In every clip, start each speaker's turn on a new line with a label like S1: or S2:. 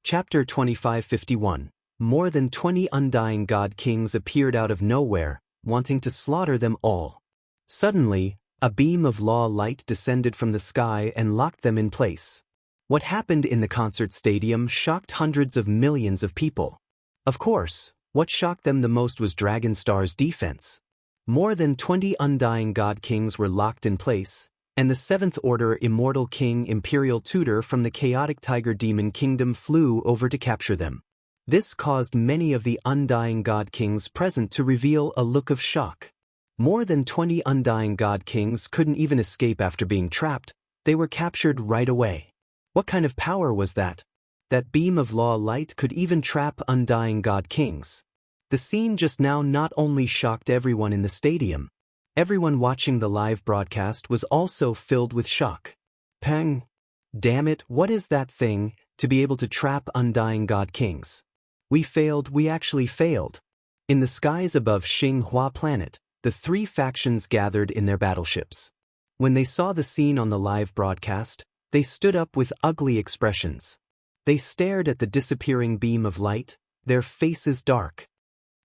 S1: Chapter 2551. More than 20 undying god kings appeared out of nowhere, wanting to slaughter them all. Suddenly, a beam of law light descended from the sky and locked them in place. What happened in the concert stadium shocked hundreds of millions of people. Of course, what shocked them the most was Dragonstar's defense. More than 20 undying god kings were locked in place, and the Seventh Order Immortal King Imperial Tutor from the Chaotic Tiger Demon Kingdom flew over to capture them. This caused many of the undying god kings present to reveal a look of shock. More than 20 undying god kings couldn't even escape after being trapped, they were captured right away. What kind of power was that? That beam of law light could even trap undying god kings. The scene just now not only shocked everyone in the stadium, everyone watching the live broadcast was also filled with shock. Pang! Damn it, what is that thing, to be able to trap undying god kings? We actually failed. In the skies above Xinghua planet, the three factions gathered in their battleships. When they saw the scene on the live broadcast, they stood up with ugly expressions. They stared at the disappearing beam of light, their faces dark.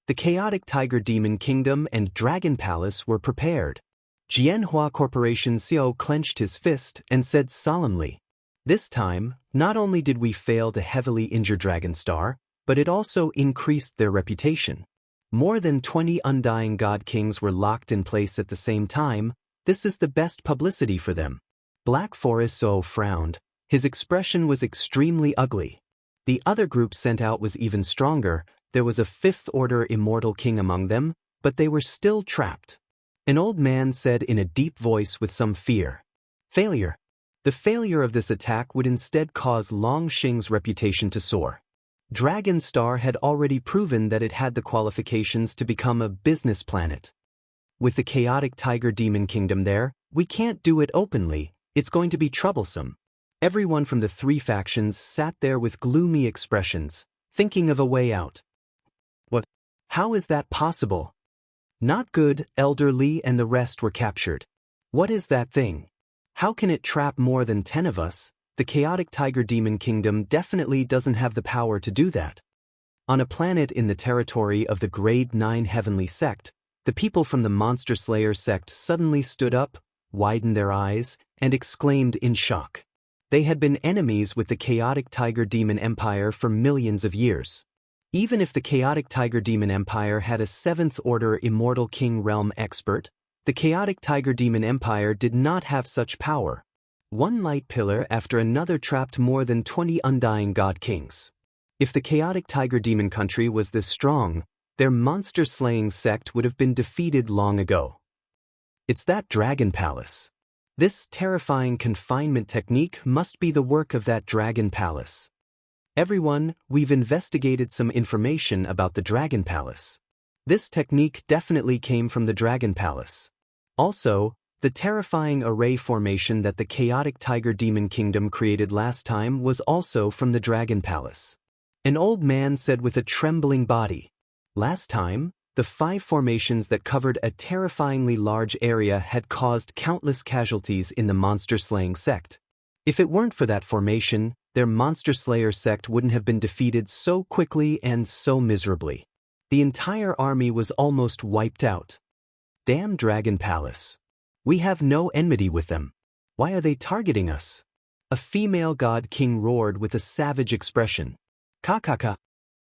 S1: The Chaotic Tiger Demon Kingdom and Dragon Palace were prepared. Jianhua Corporation CEO clenched his fist and said solemnly, "This time, not only did we fail to heavily injure Dragonstar, but it also increased their reputation. More than 20 undying god kings were locked in place at the same time. This is the best publicity for them." Black Forest So frowned. His expression was extremely ugly. The other group sent out was even stronger. There was a Fifth Order Immortal King among them, but they were still trapped. An old man said in a deep voice with some fear, "Failure. The failure of this attack would instead cause Longxing's reputation to soar. Dragonstar had already proven that it had the qualifications to become a business planet. With the Chaotic Tiger Demon Kingdom there, we can't do it openly, it's going to be troublesome." Everyone from the three factions sat there with gloomy expressions, thinking of a way out. What? How is that possible? Not good. Elder Li and the rest were captured. What is that thing? How can it trap more than 10 of us? The Chaotic Tiger Demon Kingdom definitely doesn't have the power to do that. On a planet in the territory of the Grade 9 Heavenly Sect, the people from the Monster Slayer sect suddenly stood up, widened their eyes, and exclaimed in shock. They had been enemies with the Chaotic Tiger Demon Empire for millions of years. Even if the Chaotic Tiger Demon Empire had a Seventh Order Immortal King Realm expert, the Chaotic Tiger Demon Empire did not have such power. One light pillar after another trapped more than 20 undying god kings. If the Chaotic Tiger Demon country was this strong, their monster-slaying sect would have been defeated long ago. It's that Dragon Palace. This terrifying confinement technique must be the work of that Dragon Palace. Everyone, we've investigated some information about the Dragon Palace. This technique definitely came from the Dragon Palace. Also, the terrifying array formation that the Chaotic Tiger Demon Kingdom created last time was also from the Dragon Palace. An old man said with a trembling body, "Last time, the 5 formations that covered a terrifyingly large area had caused countless casualties in the monster-slaying sect. If it weren't for that formation, their Monster Slayer sect wouldn't have been defeated so quickly and so miserably. The entire army was almost wiped out. Damn Dragon Palace. We have no enmity with them. Why are they targeting us?" A female god king roared with a savage expression. "Ka.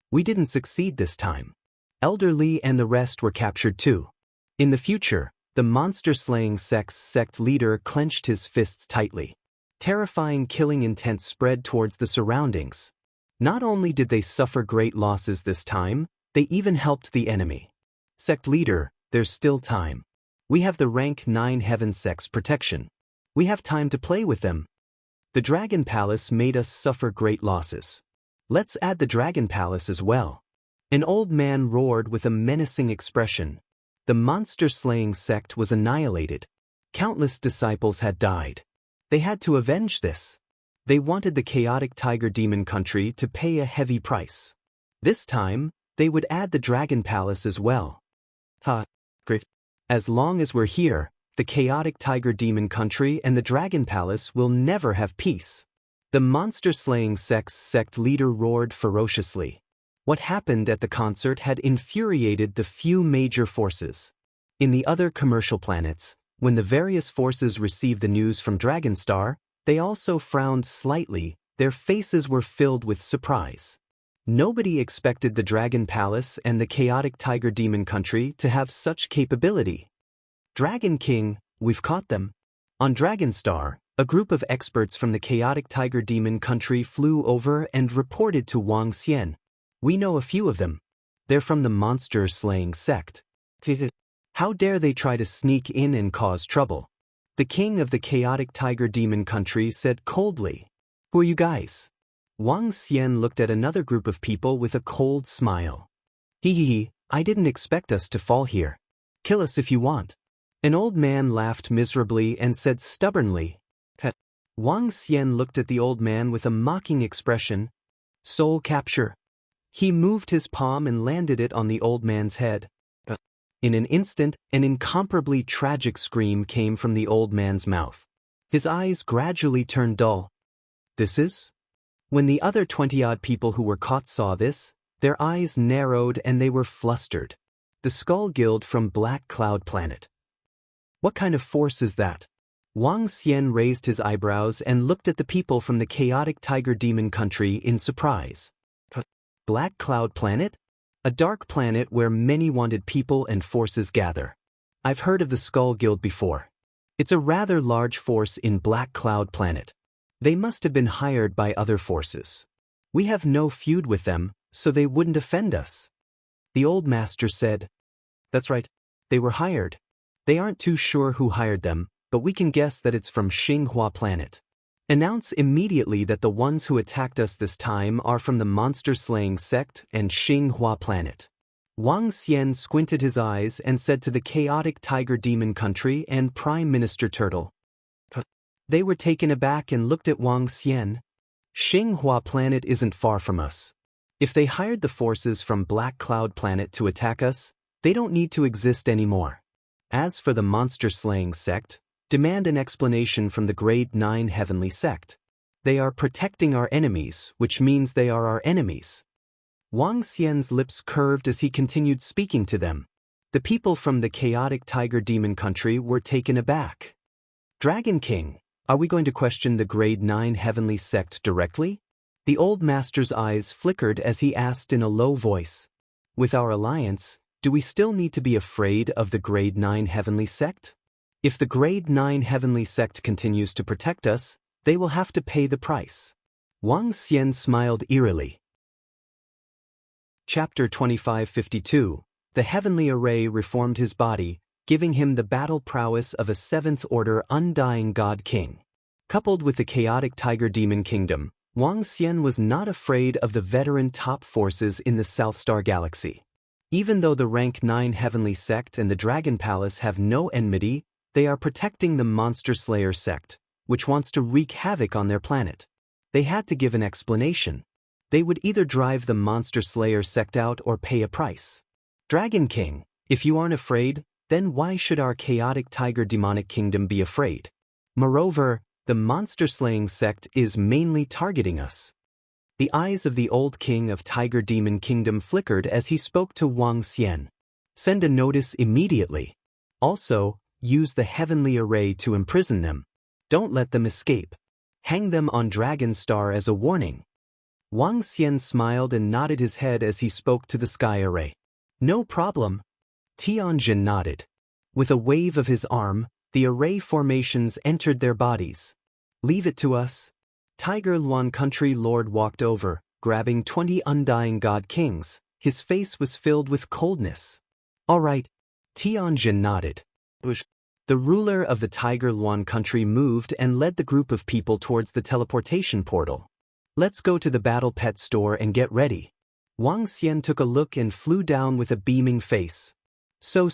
S1: We didn't succeed this time." Elder Li and the rest were captured too. In the future, the monster-slaying sect's sect leader clenched his fists tightly. Terrifying killing intent spread towards the surroundings. Not only did they suffer great losses this time, they even helped the enemy. "Sect leader, there's still time. We have the rank 9 Heaven Sect's protection. We have time to play with them. The Dragon Palace made us suffer great losses. Let's add the Dragon Palace as well." An old man roared with a menacing expression. The monster-slaying sect was annihilated. Countless disciples had died. They had to avenge this. They wanted the Chaotic Tiger Demon country to pay a heavy price. This time, they would add the Dragon Palace as well. Great. As long as we're here, the Chaotic Tiger Demon country and the Dragon Palace will never have peace. The monster-slaying sect leader roared ferociously. What happened at the concert had infuriated the few major forces. In the other commercial planets, when the various forces received the news from Dragonstar, they also frowned slightly. Their faces were filled with surprise. Nobody expected the Dragon Palace and the chaotic Tiger Demon Country to have such capability. Dragon King, we've caught them. On Dragonstar, a group of experts from the chaotic Tiger Demon Country flew over and reported to Wang Xian. We know a few of them. They're from the monster-slaying sect. How dare they try to sneak in and cause trouble? The king of the chaotic Tiger Demon Country said coldly. Who are you guys? Wang Xian looked at another group of people with a cold smile. Hee, I didn't expect us to fall here. Kill us if you want. An old man laughed miserably and said stubbornly. Wang Xian looked at the old man with a mocking expression. Soul capture. He moved his palm and landed it on the old man's head. In an instant, an incomparably tragic scream came from the old man's mouth. His eyes gradually turned dull. This is? When the other 20-odd people who were caught saw this, their eyes narrowed and they were flustered. The Skull Guild from Black Cloud Planet. What kind of force is that? Wang Xian raised his eyebrows and looked at the people from the chaotic Tiger Demon Country in surprise. Black Cloud Planet? A dark planet where many wanted people and forces gather. I've heard of the Skull Guild before. It's a rather large force in Black Cloud Planet. They must have been hired by other forces. We have no feud with them, so they wouldn't offend us. The old master said. That's right. They were hired. They aren't too sure who hired them, but we can guess that it's from Xinghua Planet. Announce immediately that the ones who attacked us this time are from the monster-slaying sect and Xinghua Planet. Wang Xian squinted his eyes and said to the chaotic Tiger Demon Country and Prime Minister Turtle. They were taken aback and looked at Wang Xian. Xinghua Planet isn't far from us. If they hired the forces from Black Cloud Planet to attack us, they don't need to exist anymore. As for the monster-slaying sect, demand an explanation from the Grade 9 Heavenly Sect. They are protecting our enemies, which means they are our enemies. Wang Xian's lips curved as he continued speaking to them. The people from the chaotic Tiger Demon Country were taken aback. Dragon King, are we going to question the Grade 9 Heavenly Sect directly? The old master's eyes flickered as he asked in a low voice. With our alliance, do we still need to be afraid of the Grade 9 Heavenly Sect? If the Grade 9 Heavenly Sect continues to protect us, they will have to pay the price. Wang Xian smiled eerily. Chapter 2552. The Heavenly Array reformed his body, giving him the battle prowess of a 7th-order Undying God King. Coupled with the chaotic Tiger Demon Kingdom, Wang Xian was not afraid of the veteran top forces in the South Star Galaxy. Even though the Rank 9 Heavenly Sect and the Dragon Palace have no enmity, they are protecting the Monster Slayer sect, which wants to wreak havoc on their planet. They had to give an explanation. They would either drive the Monster Slayer sect out or pay a price. Dragon King, if you aren't afraid, then why should our chaotic Tiger Demonic Kingdom be afraid? Moreover, the monster-slaying sect is mainly targeting us. The eyes of the old king of Tiger Demon Kingdom flickered as he spoke to Wang Xian. Send a notice immediately. Also, use the Heavenly Array to imprison them. Don't let them escape. Hang them on Dragon Star as a warning. Wang Xian smiled and nodded his head as he spoke to the Sky Array. No problem. Tianjin nodded. With a wave of his arm, the array formations entered their bodies. Leave it to us. Tiger Luan Country Lord walked over, grabbing 20 Undying God Kings. His face was filled with coldness. All right. Tianjin nodded. The ruler of the Tiger Luan Country moved and led the group of people towards the teleportation portal. Let's go to the Battle Pet store and get ready. Wang Xian took a look and flew down with a beaming face. So.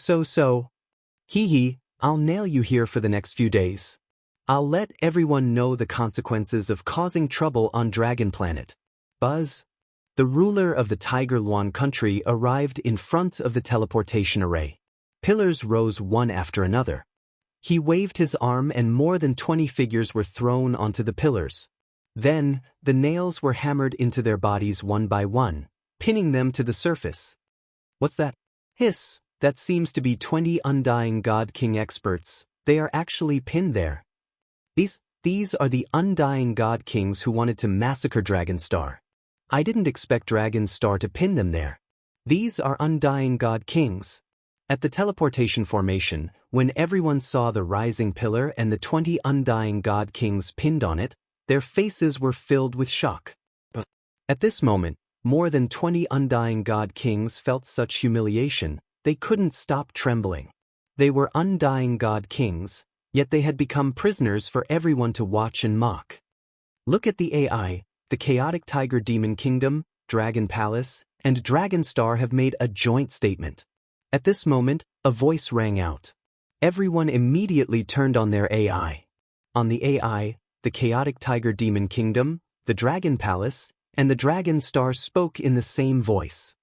S1: Hee, I'll nail you here for the next few days. I'll let everyone know the consequences of causing trouble on Dragon Planet. Buzz. The ruler of the Tiger Luan Country arrived in front of the teleportation array. Pillars rose one after another. He waved his arm and more than 20 figures were thrown onto the pillars. Then, the nails were hammered into their bodies one by one, pinning them to the surface. What's that? Hiss, that seems to be 20 Undying God King experts. They are actually pinned there. These are the Undying God Kings who wanted to massacre Dragonstar. I didn't expect Dragonstar to pin them there. These are Undying God Kings. At the teleportation formation, when everyone saw the rising pillar and the 20 Undying God Kings pinned on it, their faces were filled with shock. At this moment, more than 20 Undying God Kings felt such humiliation, they couldn't stop trembling. They were Undying God Kings, yet they had become prisoners for everyone to watch and mock. Look at the AI, the Chaotic Tiger Demon Kingdom, Dragon Palace, and Dragonstar have made a joint statement. At this moment, a voice rang out. Everyone immediately turned on their AI. On the AI, the Chaotic Tiger Demon Kingdom, the Dragon Palace, and the Dragonstar spoke in the same voice.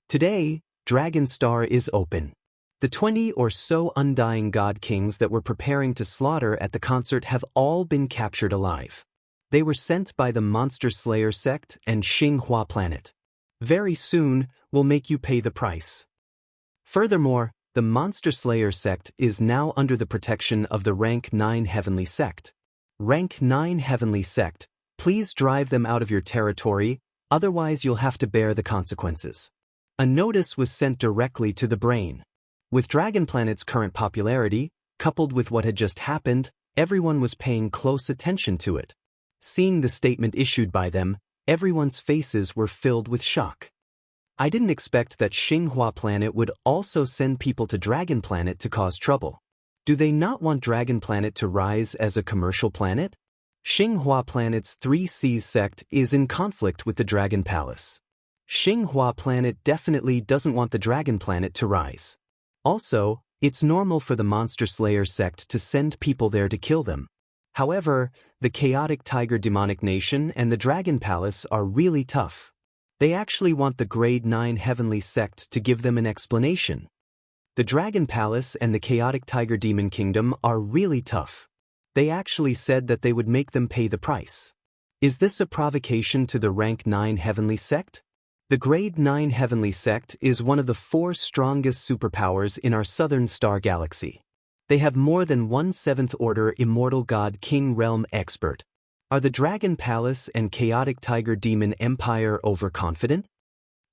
S1: Today, Dragonstar is open. The 20 or so Undying God Kings that were preparing to slaughter at the concert have all been captured alive. They were sent by the Monster Slayer sect and Xinghua planet. Very soon, we'll make you pay the price. Furthermore, the Monster Slayer sect is now under the protection of the Rank 9 Heavenly Sect. Rank 9 Heavenly Sect, please drive them out of your territory, otherwise you'll have to bear the consequences. A notice was sent directly to the brain. With Dragon Planet's current popularity, coupled with what had just happened, everyone was paying close attention to it. Seeing the statement issued by them, everyone's faces were filled with shock. I didn't expect that Xinghua Planet would also send people to Dragon Planet to cause trouble. Do they not want Dragon Planet to rise as a commercial planet? Xinghua Planet's 3 Seas sect is in conflict with the Dragon Palace. Xinghua Planet definitely doesn't want the Dragon Planet to rise. Also, it's normal for the Monster Slayer sect to send people there to kill them. However, the Chaotic Tiger Demonic Nation and the Dragon Palace are really tough. They actually want the Grade 9 Heavenly Sect to give them an explanation. The Dragon Palace and the Chaotic Tiger Demon Kingdom are really tough. They actually said that they would make them pay the price. Is this a provocation to the Rank 9 Heavenly Sect? The Grade 9 Heavenly Sect is one of the 4 strongest superpowers in our Southern Star Galaxy. They have more than 1 7th Order Immortal God King Realm expert. Are the Dragon Palace and Chaotic Tiger Demon Empire overconfident?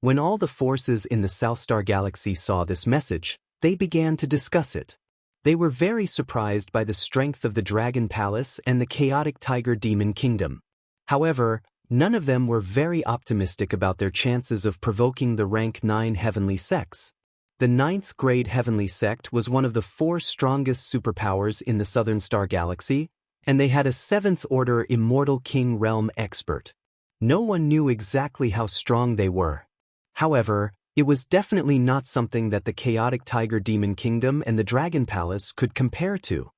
S1: When all the forces in the South Star Galaxy saw this message, they began to discuss it. They were very surprised by the strength of the Dragon Palace and the Chaotic Tiger Demon Kingdom. However, none of them were very optimistic about their chances of provoking the Rank 9 Heavenly Sects. The 9th Grade Heavenly Sect was one of the 4 strongest superpowers in the Southern Star Galaxy, and they had a 7th Order Immortal King Realm expert. No one knew exactly how strong they were. However, it was definitely not something that the Chaotic Tiger Demon Kingdom and the Dragon Palace could compare to.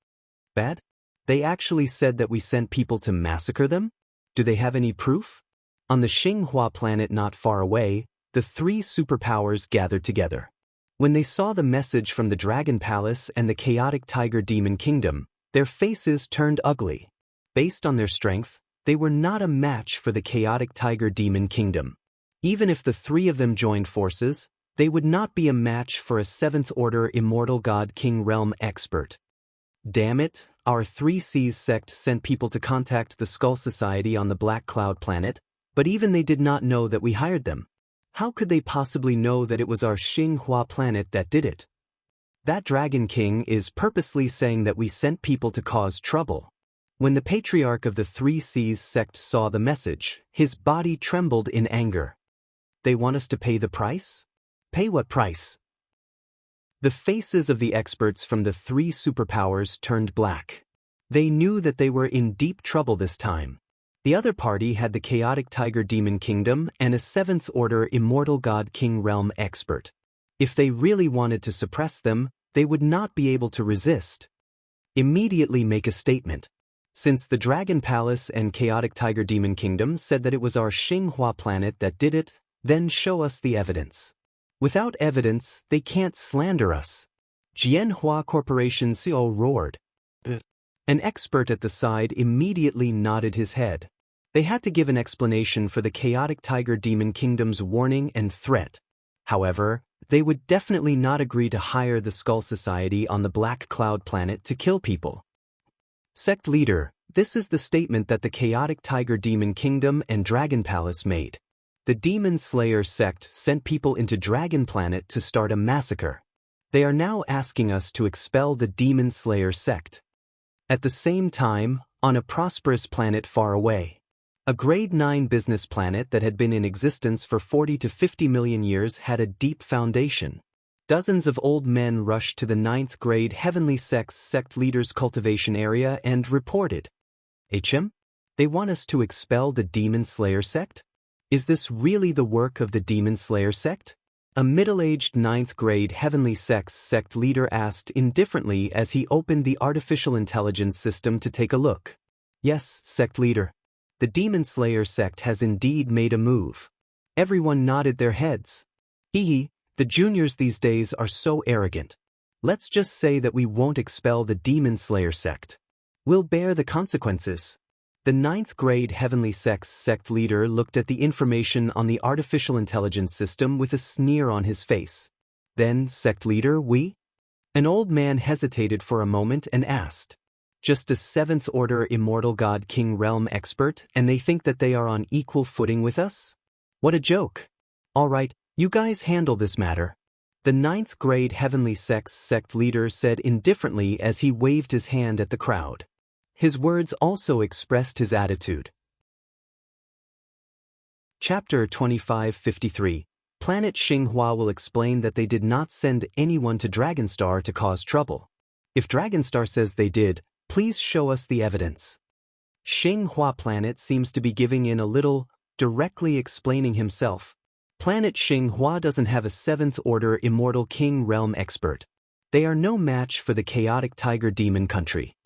S1: Bad? They actually said that we sent people to massacre them? Do they have any proof? On the Xinghua planet not far away, the 3 superpowers gathered together. When they saw the message from the Dragon Palace and the Chaotic Tiger Demon Kingdom, their faces turned ugly. Based on their strength, they were not a match for the Chaotic Tiger Demon Kingdom. Even if the 3 of them joined forces, they would not be a match for a 7th Order Immortal God King Realm expert. Damn it, our 3 Seas sect sent people to contact the Skull Society on the Black Cloud planet, but even they did not know that we hired them. How could they possibly know that it was our Xinghua planet that did it? That Dragon King is purposely saying that we sent people to cause trouble. When the Patriarch of the 3 Seas sect saw the message, his body trembled in anger. They want us to pay the price? Pay what price? The faces of the experts from the 3 superpowers turned black. They knew that they were in deep trouble this time. The other party had the Chaotic Tiger Demon Kingdom and a 7th Order Immortal God King Realm expert. If they really wanted to suppress them, they would not be able to resist. Immediately make a statement. Since the Dragon Palace and Chaotic Tiger Demon Kingdom said that it was our Xinghua planet that did it, then show us the evidence. Without evidence, they can't slander us. Jianhua Corporation CEO roared. An expert at the side immediately nodded his head. They had to give an explanation for the chaotic tiger demon kingdom's warning and threat. However, they would definitely not agree to hire the Skull Society on the Black Cloud planet to kill people. Sect leader, this is the statement that the chaotic tiger demon kingdom and Dragon Palace made. The Demon Slayer sect sent people into Dragon Planet to start a massacre. They are now asking us to expel the Demon Slayer sect. At the same time, on a prosperous planet far away, a grade 9 business planet that had been in existence for 40 to 50 million years had a deep foundation. Dozens of old men rushed to the 9th grade Heavenly sect leader's cultivation area and reported, "HM? They want us to expel the Demon Slayer sect? Is this really the work of the Demon Slayer sect?" A middle-aged 9th grade Heavenly sect leader asked indifferently as he opened the artificial intelligence system to take a look. "Yes, sect leader. The Demon Slayer sect has indeed made a move." Everyone nodded their heads. "Hee, the juniors these days are so arrogant. Let's just say that we won't expel the Demon Slayer sect. We'll bear the consequences." The 9th grade Heavenly sect leader looked at the information on the artificial intelligence system with a sneer on his face. "Then, sect leader, we?" An old man hesitated for a moment and asked, "Just a 7th order immortal god king realm expert, and they think that they are on equal footing with us? What a joke. All right, you guys handle this matter." The 9th grade Heavenly sect leader said indifferently as he waved his hand at the crowd. His words also expressed his attitude. Chapter 2553. Planet Xinghua will explain that they did not send anyone to Dragonstar to cause trouble. If Dragonstar says they did, please show us the evidence. Xinghua Planet seems to be giving in a little, directly explaining himself. Planet Xinghua doesn't have a 7th order immortal king realm expert. They are no match for the chaotic tiger demon country.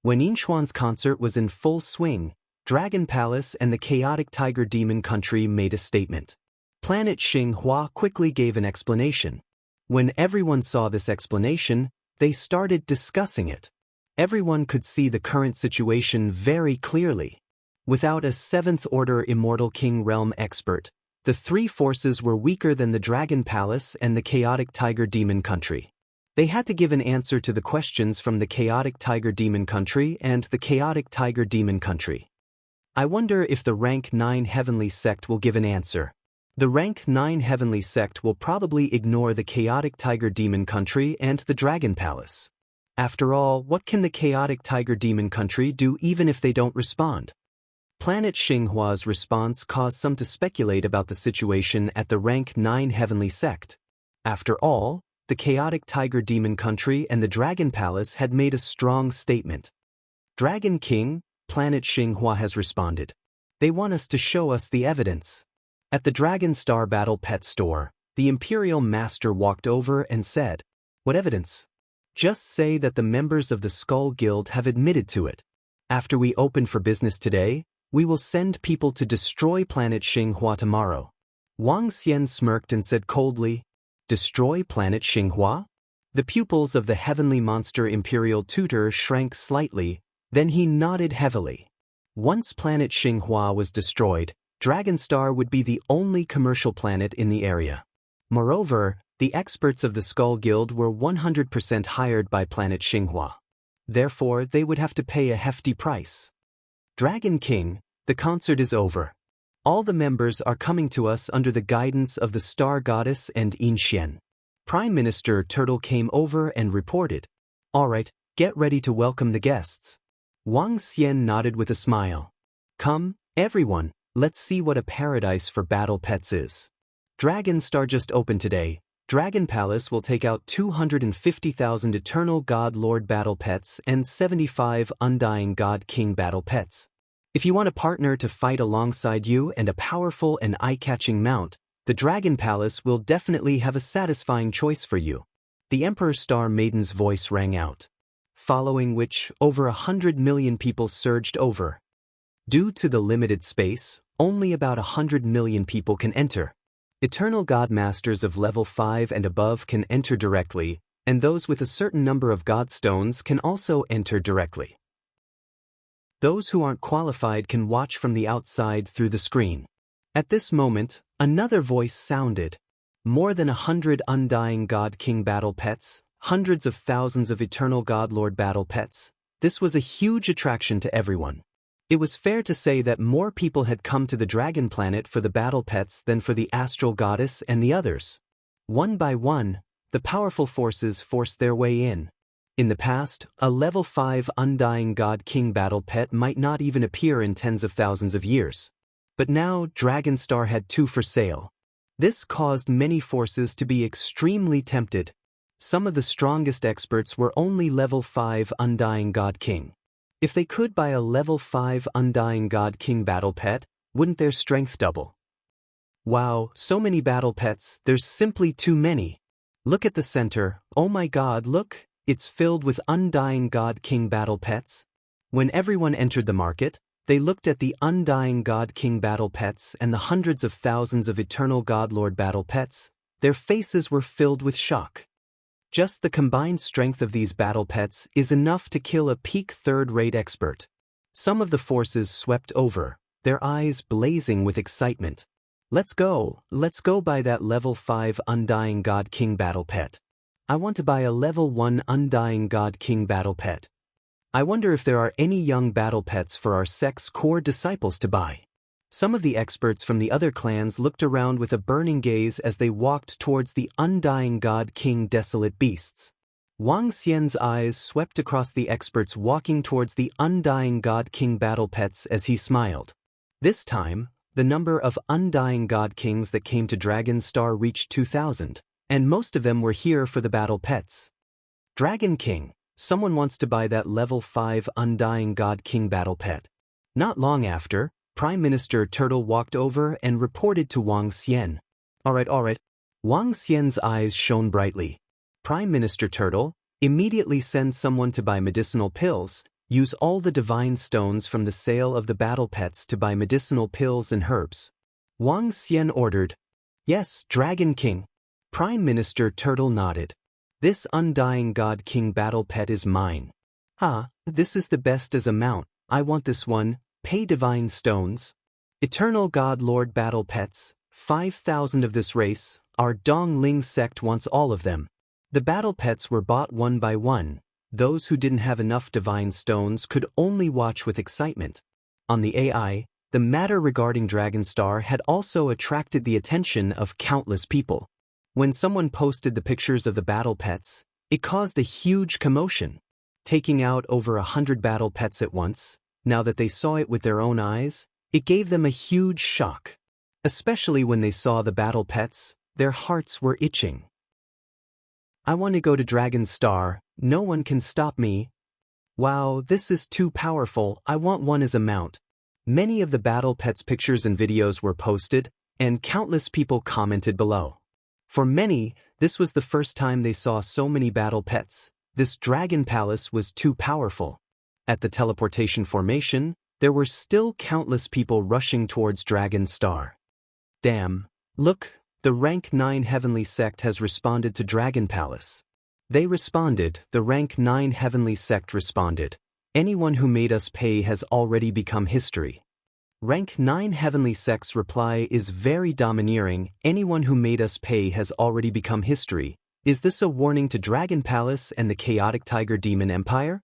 S1: When Yinchuan's concert was in full swing, Dragon Palace and the chaotic tiger demon country made a statement. Planet Xinghua quickly gave an explanation. When everyone saw this explanation, they started discussing it. Everyone could see the current situation very clearly. Without a 7th order immortal king realm expert, the three forces were weaker than the Dragon Palace and the chaotic tiger demon country. They had to give an answer to the questions from the chaotic tiger demon country and the chaotic tiger demon country. I wonder if the rank 9 heavenly sect will give an answer. The rank 9 heavenly sect will probably ignore the chaotic tiger demon country and the Dragon Palace. After all, what can the chaotic tiger demon country do even if they don't respond? Planet Xinghua's response caused some to speculate about the situation at the rank 9 heavenly sect. After all, the chaotic tiger demon country and the Dragon Palace had made a strong statement. Dragon King, Planet Xinghua has responded. They want us to show us the evidence. At the Dragon Star Battle Pet Store, the Imperial Master walked over and said, "What evidence?" "Just say that the members of the Skull Guild have admitted to it. After we open for business today, we will send people to destroy Planet Xinghua tomorrow." Wang Xian smirked and said coldly, "Destroy Planet Xinghua?" The pupils of the heavenly monster Imperial Tutor shrank slightly, then he nodded heavily. Once Planet Xinghua was destroyed, Dragonstar would be the only commercial planet in the area. Moreover, the experts of the Skull Guild were 100% hired by Planet Xinghua. Therefore, they would have to pay a hefty price. "Dragon King, the concert is over. All the members are coming to us under the guidance of the Star Goddess and Inxian." Prime Minister Turtle came over and reported, "All right, get ready to welcome the guests." Wang Xian nodded with a smile. "Come, everyone, let's see what a paradise for battle pets is. Dragon Star just opened today. Dragon Palace will take out 250,000 Eternal God Lord battle pets and 75 Undying God King battle pets. If you want a partner to fight alongside you and a powerful and eye-catching mount, the Dragon Palace will definitely have a satisfying choice for you." The Emperor Star Maiden's voice rang out, following which over 100 million people surged over. Due to the limited space, only about 100 million people can enter. Eternal God Masters of level 5 and above can enter directly, and those with a certain number of God Stones can also enter directly. Those who aren't qualified can watch from the outside through the screen. At this moment, another voice sounded. More than 100 undying God King battle pets, hundreds of thousands of eternal God Lord battle pets. This was a huge attraction to everyone. It was fair to say that more people had come to the Dragon Planet for the battle pets than for the Astral Goddess and the others. One by one, the powerful forces forced their way in. In the past, a level 5 undying God King battle pet might not even appear in tens of thousands of years. But now Dragonstar had 2 for sale. This caused many forces to be extremely tempted. Some of the strongest experts were only level 5 undying God King. If they could buy a level 5 undying God King battle pet, wouldn't their strength double? Wow, so many battle pets, there's simply too many. Look at the center, oh my god, look, it's filled with undying God King battle pets. When everyone entered the market, they looked at the undying God King battle pets and the hundreds of thousands of eternal God Lord battle pets. Their faces were filled with shock. Just the combined strength of these battle pets is enough to kill a peak third-rate expert. Some of the forces swept over, their eyes blazing with excitement. Let's go buy that level 5 undying God King battle pet. I want to buy a level 1 undying God King battle pet. I wonder if there are any young battle pets for our sex core disciples to buy. Some of the experts from the other clans looked around with a burning gaze as they walked towards the undying God King desolate beasts. Wang Xian's eyes swept across the experts walking towards the undying God King battle pets as he smiled. This time, the number of undying God Kings that came to Dragonstar reached 2,000, and most of them were here for the battle pets. Dragon King, someone wants to buy that level 5 undying God King battle pet. Not long after, Prime Minister Turtle walked over and reported to Wang Xian. Alright. Wang Xian's eyes shone brightly. Prime Minister Turtle, immediately send someone to buy medicinal pills. Use all the divine stones from the sale of the battle pets to buy medicinal pills and herbs. Wang Xian ordered. Yes, Dragon King. Prime Minister Turtle nodded. This undying God King battle pet is mine. This is the best as a mount. I want this one. Pay divine stones. Eternal God Lord battle pets, 5,000 of this race, our Dong Ling sect wants all of them. The battle pets were bought one by one. Those who didn't have enough divine stones could only watch with excitement. On the AI, the matter regarding Dragonstar had also attracted the attention of countless people. When someone posted the pictures of the battle pets, it caused a huge commotion. Taking out over 100 battle pets at once, now that they saw it with their own eyes, it gave them a huge shock. Especially when they saw the battle pets, their hearts were itching. I want to go to Dragonstar, no one can stop me. Wow, this is too powerful, I want one as a mount. Many of the battle pets pictures and videos were posted, and countless people commented below. For many, this was the first time they saw so many battle pets. This dragon palace was too powerful. At the teleportation formation, there were still countless people rushing towards Dragonstar. Damn, look, the rank 9 heavenly sect has responded to Dragon Palace. They responded, the rank 9 heavenly sect responded. Anyone who made us pay has already become history. Rank 9 heavenly sect's reply is very domineering. Anyone who made us pay has already become history. Is this a warning to Dragon Palace and the chaotic Tiger Demon Empire?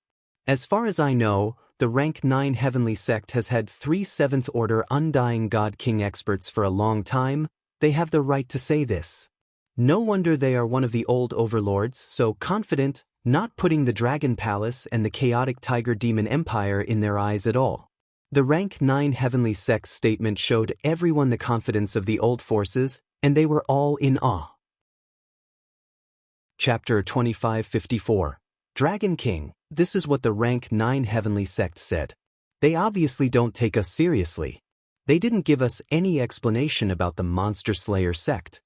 S1: As far as I know, the rank 9 heavenly sect has had 3 7th order undying God King experts for a long time. They have the right to say this. No wonder they are one of the old overlords, so confident, not putting the Dragon Palace and the chaotic Tiger Demon Empire in their eyes at all. The rank 9 heavenly sect's statement showed everyone the confidence of the old forces, and they were all in awe. Chapter 2554. Dragon King, this is what the rank 9 heavenly sect said. They obviously don't take us seriously. They didn't give us any explanation about the Monster Slayer sect.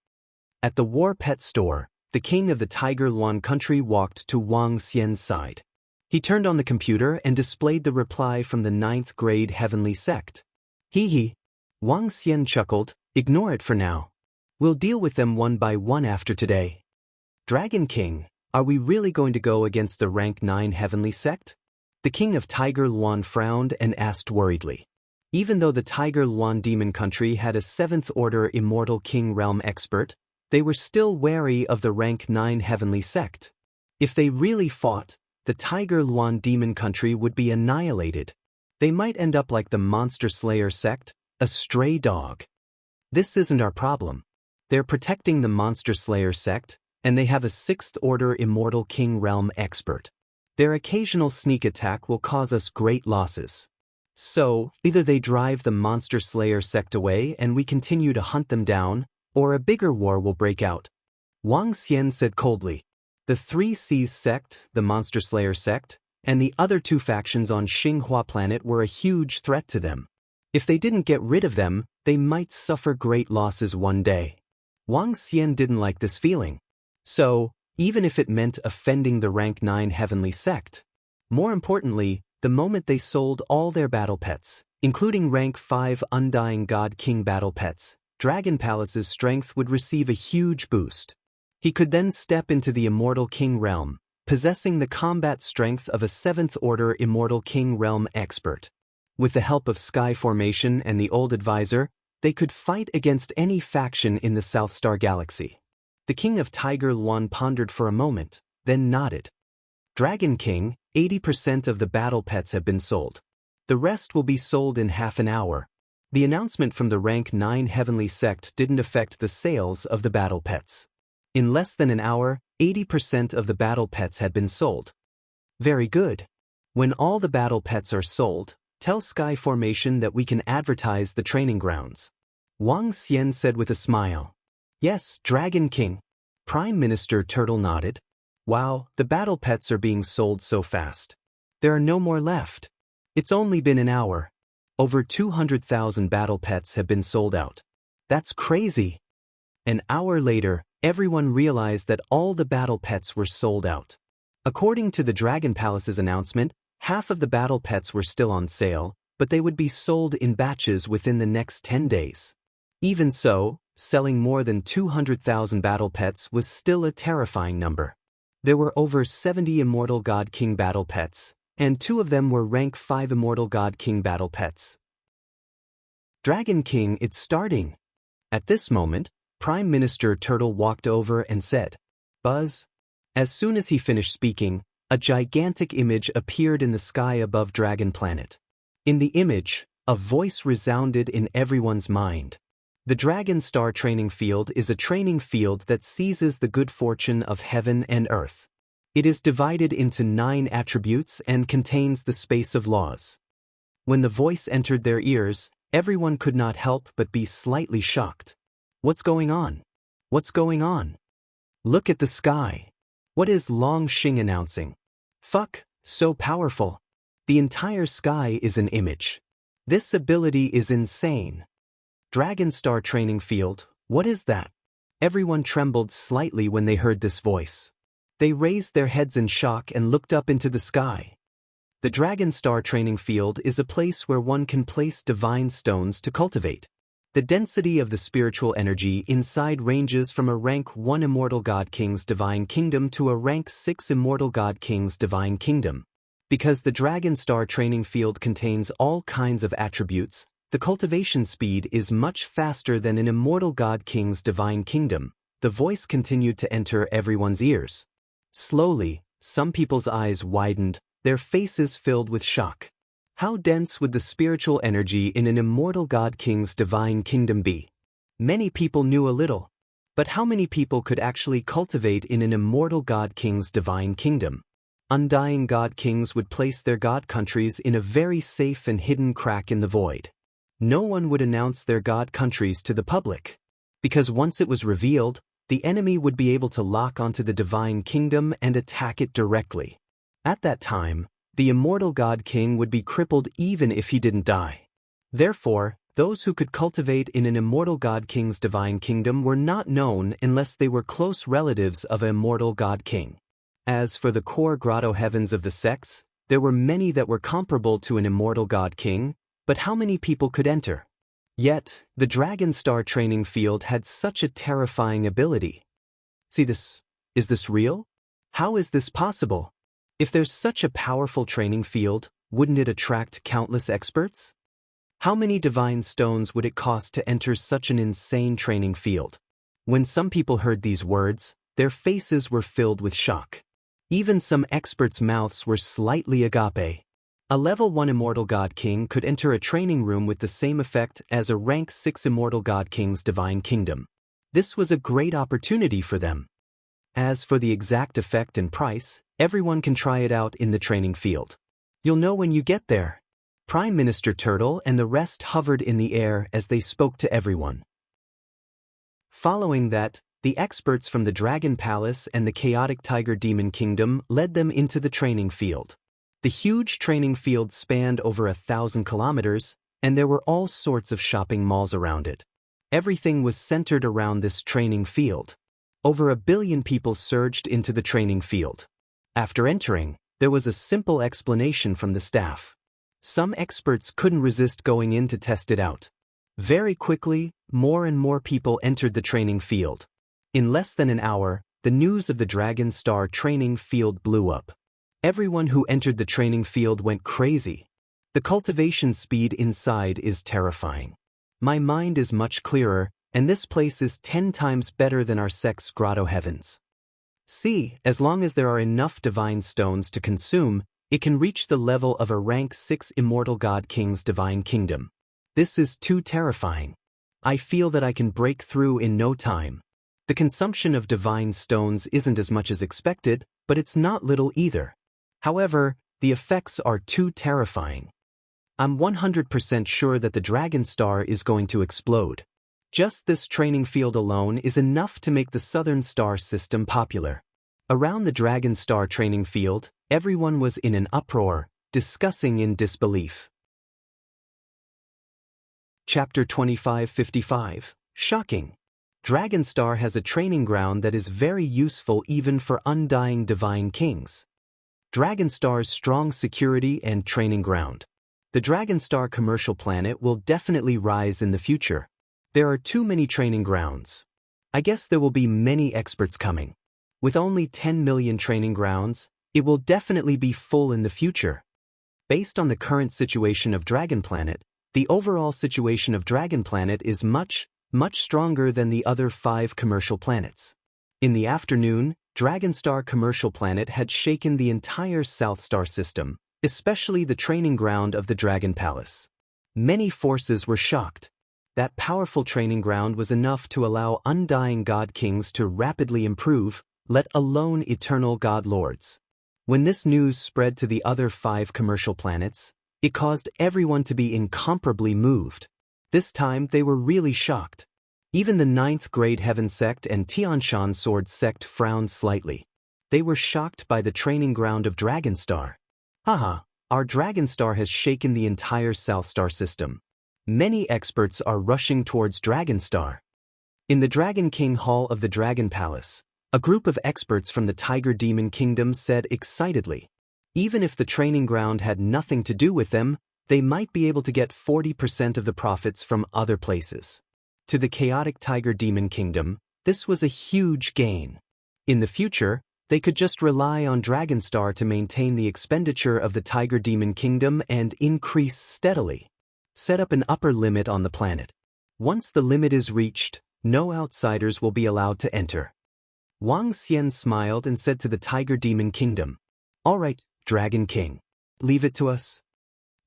S1: At the War Pet store, the king of the Tiger Luan country walked to Wang Xian's side. He turned on the computer and displayed the reply from the 9th grade heavenly sect. Hee. Wang Xian chuckled, ignore it for now. We'll deal with them one by one after today. Dragon King, are we really going to go against the rank 9 heavenly sect? The king of Tiger Luan frowned and asked worriedly. Even though the Tiger Luan demon country had a 7th order immortal king realm expert, they were still wary of the rank 9 heavenly sect. If they really fought, the Tiger Luan demon country would be annihilated. They might end up like the Monster Slayer sect, a stray dog. This isn't our problem. They're protecting the Monster Slayer sect, and they have a 6th order immortal king realm expert. Their occasional sneak attack will cause us great losses. So, either they drive the Monster Slayer sect away and we continue to hunt them down, or a bigger war will break out. Wang Xian said coldly. The 3 Seas sect, the Monster Slayer sect, and the other 2 factions on Xinghua planet were a huge threat to them. If they didn't get rid of them, they might suffer great losses one day. Wang Xian didn't like this feeling. So, even if it meant offending the rank 9 heavenly sect. More importantly, the moment they sold all their battle pets, including rank 5 Undying God King battle pets, Dragon Palace's strength would receive a huge boost. He could then step into the Immortal King realm, possessing the combat strength of a 7th order Immortal King realm expert. With the help of Sky Formation and the Old Advisor, they could fight against any faction in the South Star Galaxy. The king of Tiger Luan pondered for a moment, then nodded. Dragon King, 80% of the battle pets have been sold. The rest will be sold in half an hour. The announcement from the rank 9 heavenly sect didn't affect the sales of the battle pets. In less than an hour, 80% of the battle pets had been sold. Very good. When all the battle pets are sold, tell Sky Formation that we can advertise the training grounds. Wang Xian said with a smile. Yes, Dragon King. Prime Minister Turtle nodded. Wow, the battle pets are being sold so fast. There are no more left. It's only been an hour. Over 200,000 battle pets have been sold out. That's crazy. An hour later, everyone realized that all the battle pets were sold out. According to the Dragon Palace's announcement, half of the battle pets were still on sale, but they would be sold in batches within the next 10 days. Even so, selling more than 200,000 battle pets was still a terrifying number. There were over 70 Immortal God King battle pets, and 2 of them were rank 5 Immortal God King battle pets. Dragon King, it's starting. At this moment, Prime Minister Turtle walked over and said, Buzz. As soon as he finished speaking, a gigantic image appeared in the sky above Dragon Planet. In the image, a voice resounded in everyone's mind. The Dragon Star Training Field is a training field that seizes the good fortune of heaven and earth. It is divided into 9 attributes and contains the space of laws. When the voice entered their ears, everyone could not help but be slightly shocked. What's going on? What's going on? Look at the sky. What is Long Xing announcing? Fuck, so powerful. The entire sky is an image. This ability is insane. Dragon Star Training Field, what is that? Everyone trembled slightly when they heard this voice. They raised their heads in shock and looked up into the sky. The Dragon Star Training Field is a place where one can place divine stones to cultivate. The density of the spiritual energy inside ranges from a rank 1 Immortal God King's Divine Kingdom to a rank 6 Immortal God King's Divine Kingdom. Because the Dragon Star Training Field contains all kinds of attributes, the cultivation speed is much faster than an Immortal God King's Divine Kingdom. The voice continued to enter everyone's ears. Slowly, some people's eyes widened, their faces filled with shock. How dense would the spiritual energy in an Immortal God King's Divine Kingdom be? Many people knew a little. But how many people could actually cultivate in an Immortal God King's Divine Kingdom? Undying God Kings would place their God countries in a very safe and hidden crack in the void. No one would announce their God countries to the public. Because once it was revealed, the enemy would be able to lock onto the Divine Kingdom and attack it directly. At that time, the Immortal God King would be crippled even if he didn't die. Therefore, those who could cultivate in an Immortal God King's Divine Kingdom were not known unless they were close relatives of an Immortal God King. As for the core grotto heavens of the sects, there were many that were comparable to an Immortal God King, but how many people could enter? Yet, the Dragon Star Training Field had such a terrifying ability. See this? Is this real? How is this possible? If there's such a powerful training field, wouldn't it attract countless experts? How many divine stones would it cost to enter such an insane training field? When some people heard these words, their faces were filled with shock. Even some experts' mouths were slightly agape. A level 1 immortal god king could enter a training room with the same effect as a rank 6 immortal god king's divine kingdom. This was a great opportunity for them. As for the exact effect and price, everyone can try it out in the training field. You'll know when you get there. Prime Minister Turtle and the rest hovered in the air as they spoke to everyone. Following that, the experts from the Dragon Palace and the chaotic Tiger Demon Kingdom led them into the training field. The huge training field spanned over 1,000 kilometers, and there were all sorts of shopping malls around it. Everything was centered around this training field. Over 1 billion people surged into the training field. After entering, there was a simple explanation from the staff. Some experts couldn't resist going in to test it out. Very quickly, more and more people entered the training field. In less than an hour, the news of the Dragon Star training field blew up. Everyone who entered the training field went crazy. The cultivation speed inside is terrifying. My mind is much clearer, and this place is 10 times better than our sect's grotto heavens. See, as long as there are enough divine stones to consume, it can reach the level of a rank 6 immortal god king's divine kingdom. This is too terrifying. I feel that I can break through in no time. The consumption of divine stones isn't as much as expected, but it's not little either. However, the effects are too terrifying. I'm 100% sure that the Dragon Star is going to explode. Just this training field alone is enough to make the Southern Star System popular. Around the Dragon Star training field, everyone was in an uproar, discussing in disbelief. Chapter 2555. Shocking. Dragon Star has a training ground that is very useful even for undying divine kings. Dragon Star's strong security and training ground. The Dragon Star commercial planet will definitely rise in the future. There are too many training grounds. I guess there will be many experts coming. With only 10 million training grounds, it will definitely be full in the future. Based on the current situation of Dragon Planet, the overall situation of Dragon Planet is much stronger than the other 5 commercial planets. In the afternoon, Dragon Star commercial planet had shaken the entire South Star system, especially the training ground of the Dragon Palace. Many forces were shocked. That powerful training ground was enough to allow undying god kings to rapidly improve, let alone eternal god lords. When this news spread to the other 5 commercial planets, it caused everyone to be incomparably moved. This time they were really shocked. Even the 9th grade Heaven Sect and Tianshan Sword Sect frowned slightly. They were shocked by the training ground of Dragon Star. Haha, our Dragon Star has shaken the entire South Star system. Many experts are rushing towards Dragon Star. In the Dragon King Hall of the Dragon Palace, a group of experts from the Tiger Demon Kingdom said excitedly, even if the training ground had nothing to do with them, they might be able to get 40% of the profits from other places. To the chaotic Tiger Demon Kingdom, this was a huge gain. In the future, they could just rely on Dragon Star to maintain the expenditure of the Tiger Demon Kingdom and increase steadily. Set up an upper limit on the planet. Once the limit is reached, no outsiders will be allowed to enter. Wang Xian smiled and said to the Tiger Demon Kingdom, "All right, Dragon King. Leave it to us."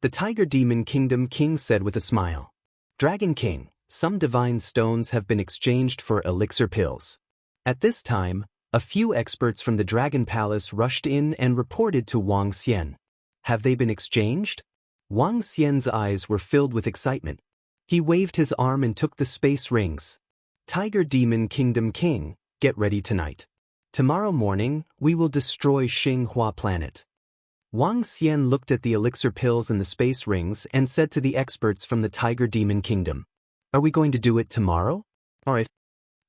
S1: The Tiger Demon Kingdom King said with a smile, "Dragon King, some divine stones have been exchanged for elixir pills." At this time, a few experts from the Dragon Palace rushed in and reported to Wang Xian. "Have they been exchanged?" Wang Xian's eyes were filled with excitement. He waved his arm and took the space rings. "Tiger Demon Kingdom King, get ready tonight. Tomorrow morning, we will destroy Xinghua Planet." Wang Xian looked at the elixir pills and the space rings and said to the experts from the Tiger Demon Kingdom, "Are we going to do it tomorrow?" "All right."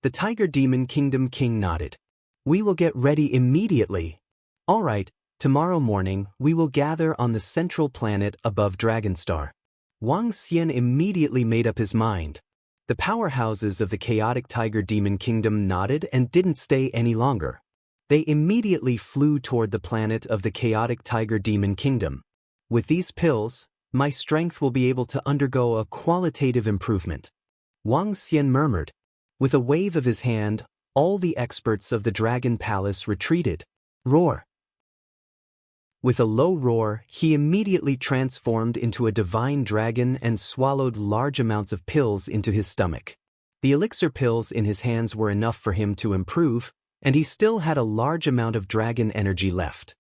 S1: The Tiger Demon Kingdom King nodded. "We will get ready immediately." "All right, tomorrow morning we will gather on the central planet above Dragon Star." Wang Xian immediately made up his mind. The powerhouses of the chaotic Tiger Demon Kingdom nodded and didn't stay any longer. They immediately flew toward the planet of the chaotic tiger demon kingdom. With these pills, my strength will be able to undergo a qualitative improvement. Wang Xian murmured. With a wave of his hand, all the experts of the Dragon Palace retreated. Roar! With a low roar, he immediately transformed into a divine dragon and swallowed large amounts of pills into his stomach. The elixir pills in his hands were enough for him to improve, and he still had a large amount of dragon energy left.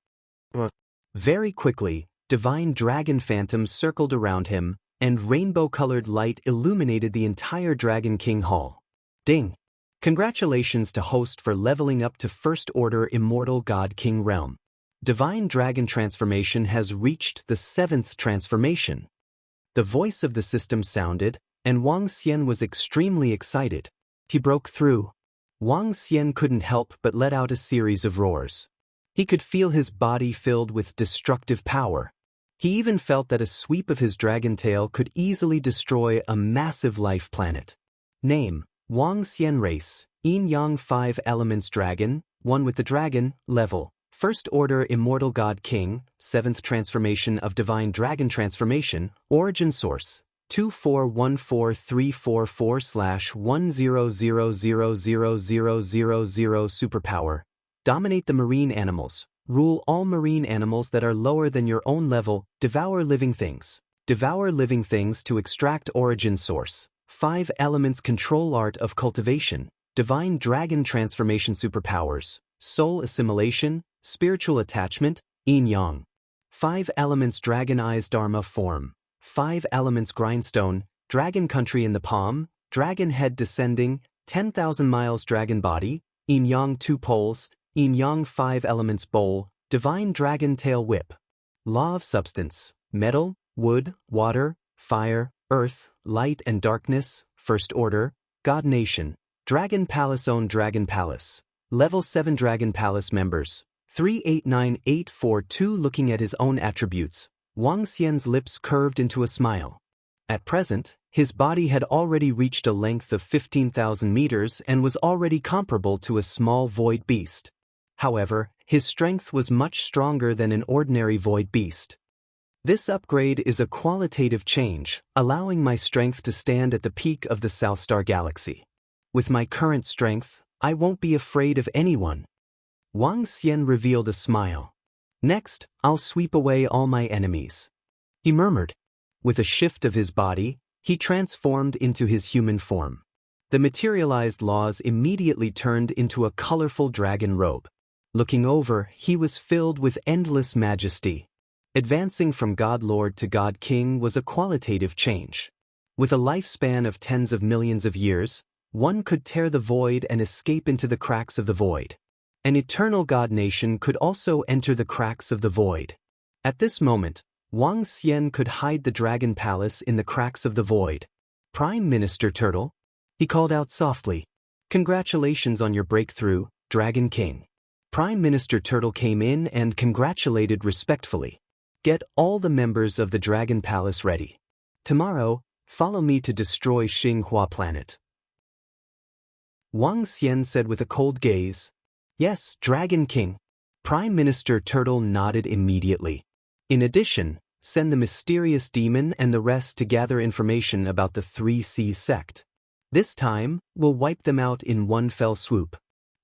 S1: Very quickly, divine dragon phantoms circled around him, and rainbow-colored light illuminated the entire Dragon King Hall. Ding! Congratulations to host for leveling up to First Order Immortal God King Realm. Divine Dragon Transformation has reached the 7th transformation. The voice of the system sounded, and Wang Xian was extremely excited. He broke through. Wang Xian couldn't help but let out a series of roars. He could feel his body filled with destructive power. He even felt that a sweep of his dragon tail could easily destroy a massive life planet. Name: Wang Xian. Race: Yin Yang 5 Elements Dragon, 1 with the Dragon. Level: First Order Immortal God King, 7th Transformation of Divine Dragon Transformation. Origin Source: 2414344/100000000 Superpower: Dominate the marine animals. Rule all marine animals that are lower than your own level. Devour living things. Devour living things to extract origin source. 5 Elements Control Art of Cultivation. Divine Dragon Transformation Superpowers. Soul Assimilation, Spiritual Attachment, Yin Yang. 5 Elements Dragon Eyes Dharma Form. 5 Elements Grindstone, Dragon Country in the Palm, Dragon Head Descending, 10,000 Miles Dragon Body, Yin Yang 2 Poles, Yin Yang 5 Elements Bowl, Divine Dragon Tail Whip. Law of Substance: Metal, Wood, Water, Fire, Earth, Light and Darkness. First Order, God Nation. Dragon Palace. Own Dragon Palace. Level 7 Dragon Palace Members. 389842. Looking at his own attributes, Wang Xian's lips curved into a smile. At present, his body had already reached a length of 15,000 meters and was already comparable to a small void beast. However, his strength was much stronger than an ordinary void beast. This upgrade is a qualitative change, allowing my strength to stand at the peak of the South Star Galaxy. With my current strength, I won't be afraid of anyone. Wang Xian revealed a smile. Next, I'll sweep away all my enemies, he murmured. With a shift of his body, he transformed into his human form. The materialized laws immediately turned into a colorful dragon robe. Looking over, he was filled with endless majesty. Advancing from God Lord to God King was a qualitative change. With a lifespan of tens of millions of years, one could tear the void and escape into the cracks of the void. An eternal God Nation could also enter the cracks of the void. At this moment, Wang Xian could hide the Dragon Palace in the cracks of the void. Prime Minister Turtle, he called out softly. Congratulations on your breakthrough, Dragon King. Prime Minister Turtle came in and congratulated respectfully. Get all the members of the Dragon Palace ready. Tomorrow, follow me to destroy Xinghua Planet. Wang Xian said with a cold gaze. Yes, Dragon King. Prime Minister Turtle nodded immediately. In addition, send the mysterious demon and the rest to gather information about the 3C sect. This time, we'll wipe them out in one fell swoop.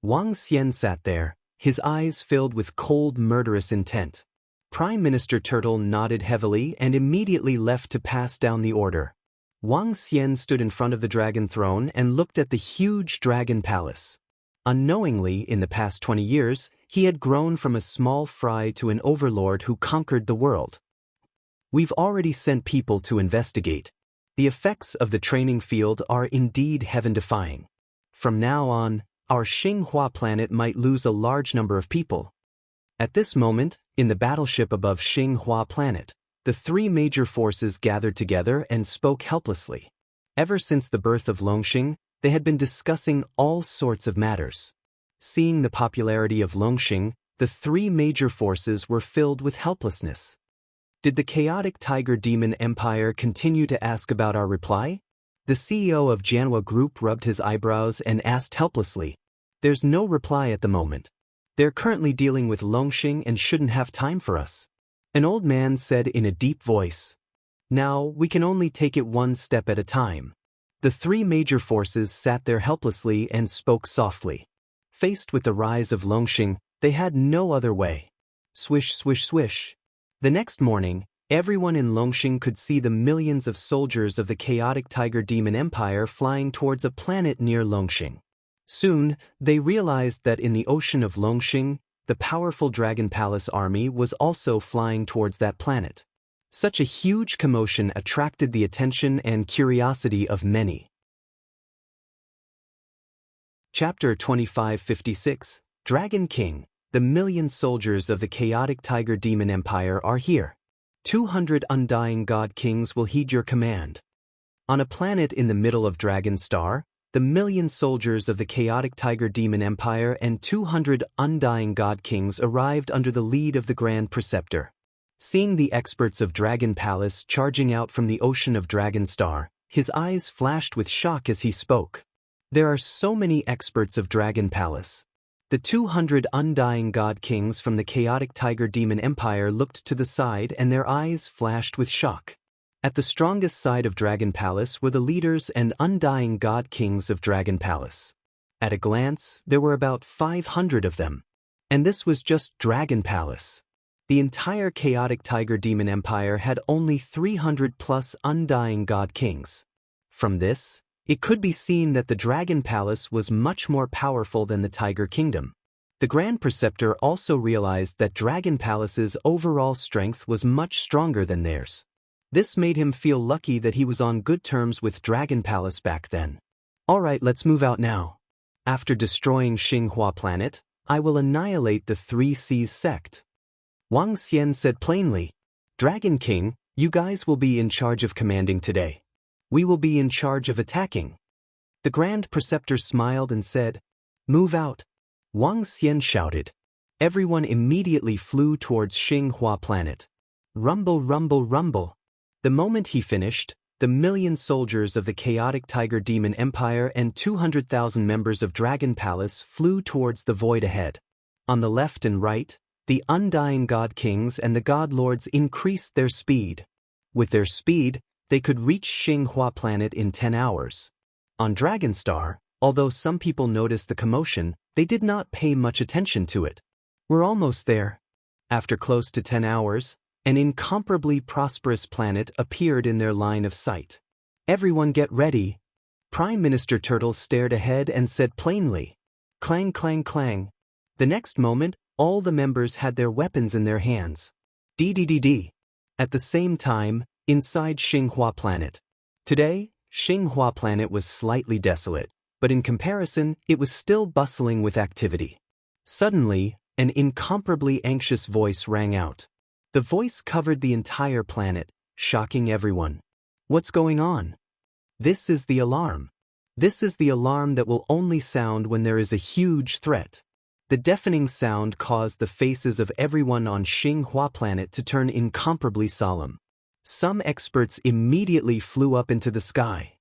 S1: Wang Xian sat there, his eyes filled with cold, murderous intent. Prime Minister Turtle nodded heavily and immediately left to pass down the order. Wang Xian stood in front of the dragon throne and looked at the huge dragon palace. Unknowingly, in the past 20 years, he had grown from a small fry to an overlord who conquered the world. We've already sent people to investigate. The effects of the training field are indeed heaven-defying. From now on, our Xinghua planet might lose a large number of people. At this moment, in the battleship above Xinghua planet, the 3 major forces gathered together and spoke helplessly. Ever since the birth of Longxing, they had been discussing all sorts of matters. Seeing the popularity of Longxing, the 3 major forces were filled with helplessness. Did the chaotic tiger demon empire continue to ask about our reply? The CEO of Jianhua Group rubbed his eyebrows and asked helplessly. There's no reply at the moment. They're currently dealing with Longxing and shouldn't have time for us. An old man said in a deep voice. Now, we can only take it one step at a time. The three major forces sat there helplessly and spoke softly. Faced with the rise of Longxing, they had no other way. Swish, swish, swish. The next morning, everyone in Longxing could see the millions of soldiers of the chaotic Tiger Demon Empire flying towards a planet near Longxing. Soon, they realized that in the ocean of Longxing, the powerful Dragon Palace army was also flying towards that planet. Such a huge commotion attracted the attention and curiosity of many. Chapter 2556, Dragon King. The million soldiers of the chaotic Tiger Demon Empire are here. 200 undying god kings will heed your command. On a planet in the middle of Dragon Star, the million soldiers of the chaotic Tiger Demon Empire and 200 undying god kings arrived under the lead of the Grand Preceptor. Seeing the experts of Dragon Palace charging out from the ocean of Dragon Star, his eyes flashed with shock as he spoke. There are so many experts of Dragon Palace. The 200 undying god kings from the chaotic Tiger Demon Empire looked to the side and their eyes flashed with shock. At the strongest side of Dragon Palace were the leaders and undying god kings of Dragon Palace. At a glance, there were about 500 of them. And this was just Dragon Palace. The entire chaotic Tiger Demon Empire had only 300 plus undying god kings. From this, it could be seen that the Dragon Palace was much more powerful than the Tiger Kingdom. The Grand Preceptor also realized that Dragon Palace's overall strength was much stronger than theirs. This made him feel lucky that he was on good terms with Dragon Palace back then. Alright, let's move out now. After destroying Xinghua Planet, I will annihilate the Three Seas sect. Wang Xian said plainly, Dragon King, you guys will be in charge of commanding today. We will be in charge of attacking. The Grand Preceptor smiled and said, Move out. Wang Xian shouted. Everyone immediately flew towards Xinghua Planet. Rumble, rumble, rumble. The moment he finished, the million soldiers of the chaotic Tiger Demon Empire and 200,000 members of Dragon Palace flew towards the void ahead. On the left and right, the undying god kings and the god lords increased their speed. With their speed, they could reach Xinghua Planet in 10 hours. On Dragon Star, although some people noticed the commotion, they did not pay much attention to it. We're almost there. After close to 10 hours, an incomparably prosperous planet appeared in their line of sight. Everyone get ready. Prime Minister Turtle stared ahead and said plainly, Clang, clang, clang. The next moment, all the members had their weapons in their hands. DDDD. At the same time, inside Xinghua Planet. Today, Xinghua Planet was slightly desolate, but in comparison, it was still bustling with activity. Suddenly, an incomparably anxious voice rang out. The voice covered the entire planet, shocking everyone. What's going on? This is the alarm. This is the alarm that will only sound when there is a huge threat. The deafening sound caused the faces of everyone on Xinghua Planet to turn incomparably solemn. Some experts immediately flew up into the sky.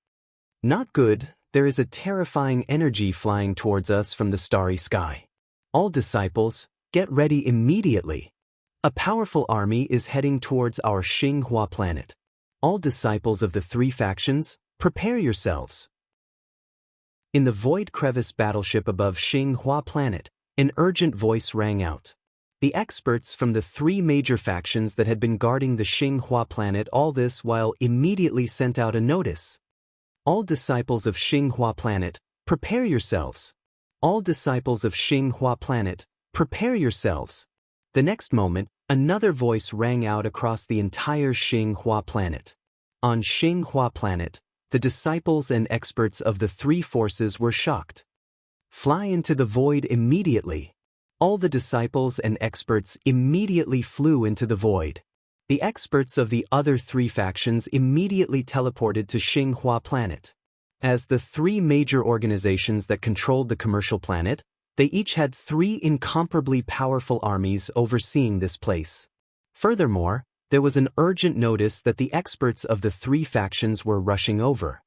S1: Not good, there is a terrifying energy flying towards us from the starry sky. All disciples, get ready immediately. A powerful army is heading towards our Xinghua Planet. All disciples of the three factions, prepare yourselves. In the Void Crevice battleship above Xinghua Planet, an urgent voice rang out. The experts from the three major factions that had been guarding the Xinghua Planet all this while immediately sent out a notice. All disciples of Xinghua Planet, prepare yourselves. All disciples of Xinghua Planet, prepare yourselves. The next moment, another voice rang out across the entire Xinghua Planet. On Xinghua Planet, the disciples and experts of the three forces were shocked. Fly into the void immediately. All the disciples and experts immediately flew into the void. The experts of the other three factions immediately teleported to Xinghua Planet. As the three major organizations that controlled the commercial planet, they each had three incomparably powerful armies overseeing this place. Furthermore, there was an urgent notice that the experts of the three factions were rushing over.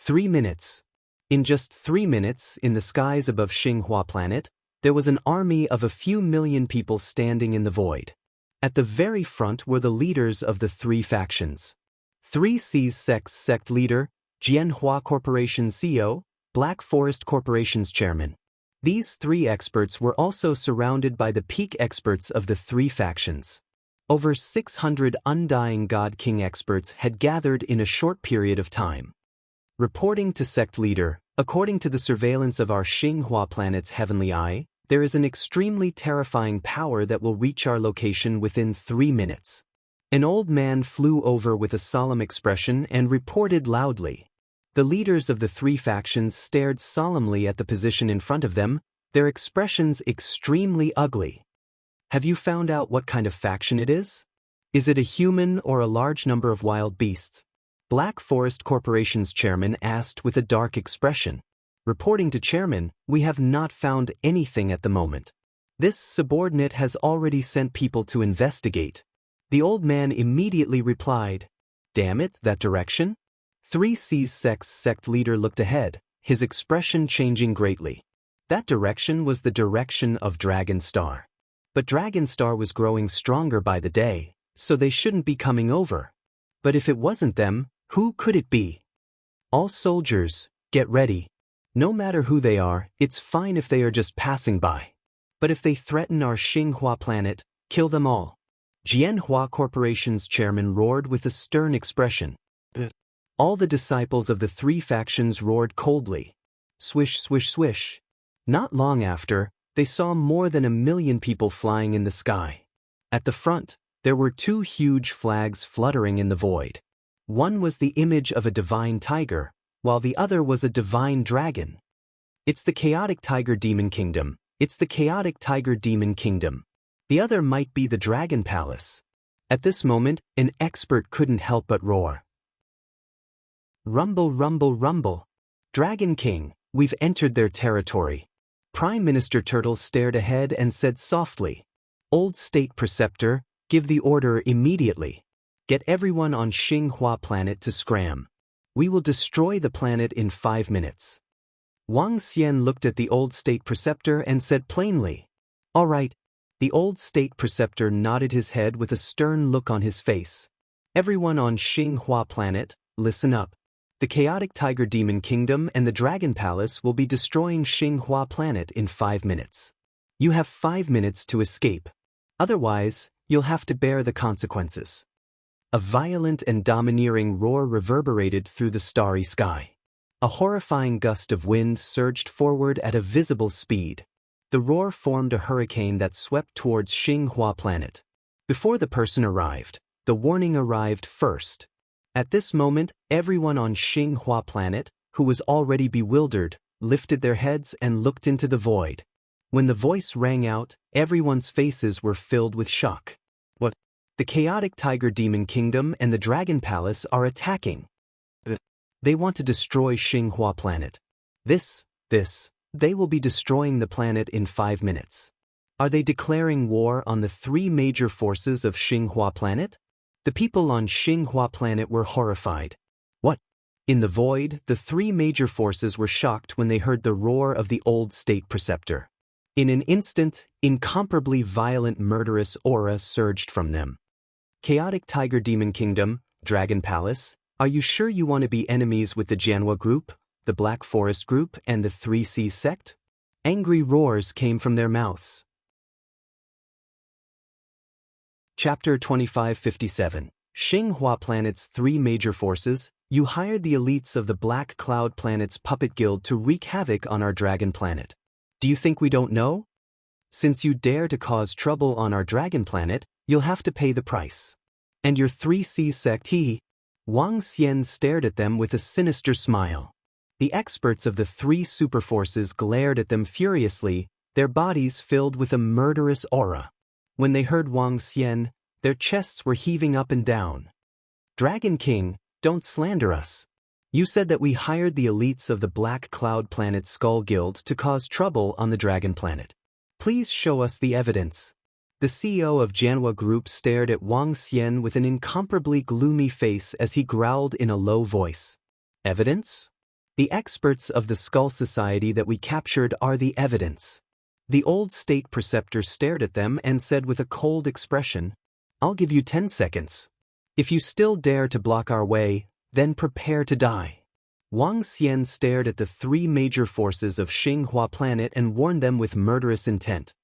S1: 3 minutes. In just 3 minutes, in the skies above Xinghua Planet, There was an army of a few million people standing in the void. At the very front were the leaders of the three factions. 3C's sect leader, Jianhua Corporation CEO, Black Forest Corporation's chairman. These three experts were also surrounded by the peak experts of the three factions. Over 600 Undying God King experts had gathered in a short period of time. Reporting to sect leader, according to the surveillance of our Xinhua planet's heavenly eye, there is an extremely terrifying power that will reach our location within 3 minutes. An old man flew over with a solemn expression and reported loudly. The leaders of the three factions stared solemnly at the position in front of them, their expressions extremely ugly. Have you found out what kind of faction it is? Is it a human or a large number of wild beasts? Black Forest Corporation's chairman asked with a dark expression. Reporting to chairman, we have not found anything at the moment. This subordinate has already sent people to investigate. The old man immediately replied, Damn it, that direction? 3C's sect leader looked ahead, his expression changing greatly. That direction was the direction of Dragon Star. But Dragon Star was growing stronger by the day, so they shouldn't be coming over. But if it wasn't them, who could it be? All soldiers, get ready. No matter who they are, it's fine if they are just passing by. But if they threaten our Xinhua planet, kill them all. Jianhua Corporation's chairman roared with a stern expression. All the disciples of the three factions roared coldly. Swish, swish, swish. Not long after, they saw more than 1 million people flying in the sky. At the front, there were 2 huge flags fluttering in the void. One was the image of a divine tiger, while the other was a divine dragon. It's the chaotic tiger demon kingdom. It's the chaotic tiger demon kingdom. The other might be the dragon palace. At this moment, an expert couldn't help but roar. Rumble, rumble, rumble. Dragon King, we've entered their territory. Prime Minister Turtle stared ahead and said softly, Old State Preceptor, give the order immediately. Get everyone on Xinhua planet to scram. We will destroy the planet in 5 minutes. Wang Xian looked at the Old State Preceptor and said plainly, All right. The Old State Preceptor nodded his head with a stern look on his face. Everyone on Xinhua planet, listen up. The chaotic tiger demon kingdom and the dragon palace will be destroying Xinhua planet in 5 minutes. You have 5 minutes to escape. Otherwise, you'll have to bear the consequences. A violent and domineering roar reverberated through the starry sky. A horrifying gust of wind surged forward at a visible speed. The roar formed a hurricane that swept towards Xinhua planet. Before the person arrived, the warning arrived first. At this moment, everyone on Xinhua planet, who was already bewildered, lifted their heads and looked into the void. When the voice rang out, everyone's faces were filled with shock. What? The chaotic tiger demon kingdom and the dragon palace are attacking. They want to destroy Xinhua planet. They will be destroying the planet in 5 minutes. Are they declaring war on the 3 major forces of Xinhua planet? The people on Xinhua planet were horrified. What? In the void, the 3 major forces were shocked when they heard the roar of the Old State Preceptor. In an instant, incomparably violent murderous aura surged from them. Chaotic Tiger Demon Kingdom, Dragon Palace, are you sure you want to be enemies with the Jianhua Group, the Black Forest Group, and the 3C sect? Angry roars came from their mouths. Chapter 2557. Xinhua Planet's 3 major forces. You hired the elites of the Black Cloud Planet's puppet guild to wreak havoc on our dragon planet. Do you think we don't know? Since you dare to cause trouble on our dragon planet, you'll have to pay the price. And your 3C sect, Wang Xian stared at them with a sinister smile. The experts of the 3 superforces glared at them furiously, their bodies filled with a murderous aura. When they heard Wang Xian, their chests were heaving up and down. Dragon King, don't slander us. You said that we hired the elites of the Black Cloud Planet Skull Guild to cause trouble on the dragon planet. Please show us the evidence. The CEO of Jianhua Group stared at Wang Xian with an incomparably gloomy face as he growled in a low voice. Evidence? The experts of the Skull Society that we captured are the evidence. The old state preceptor stared at them and said with a cold expression, "I'll give you 10 seconds. If you still dare to block our way, then prepare to die." Wang Xian stared at the three major forces of Xinghua planet and warned them with murderous intent.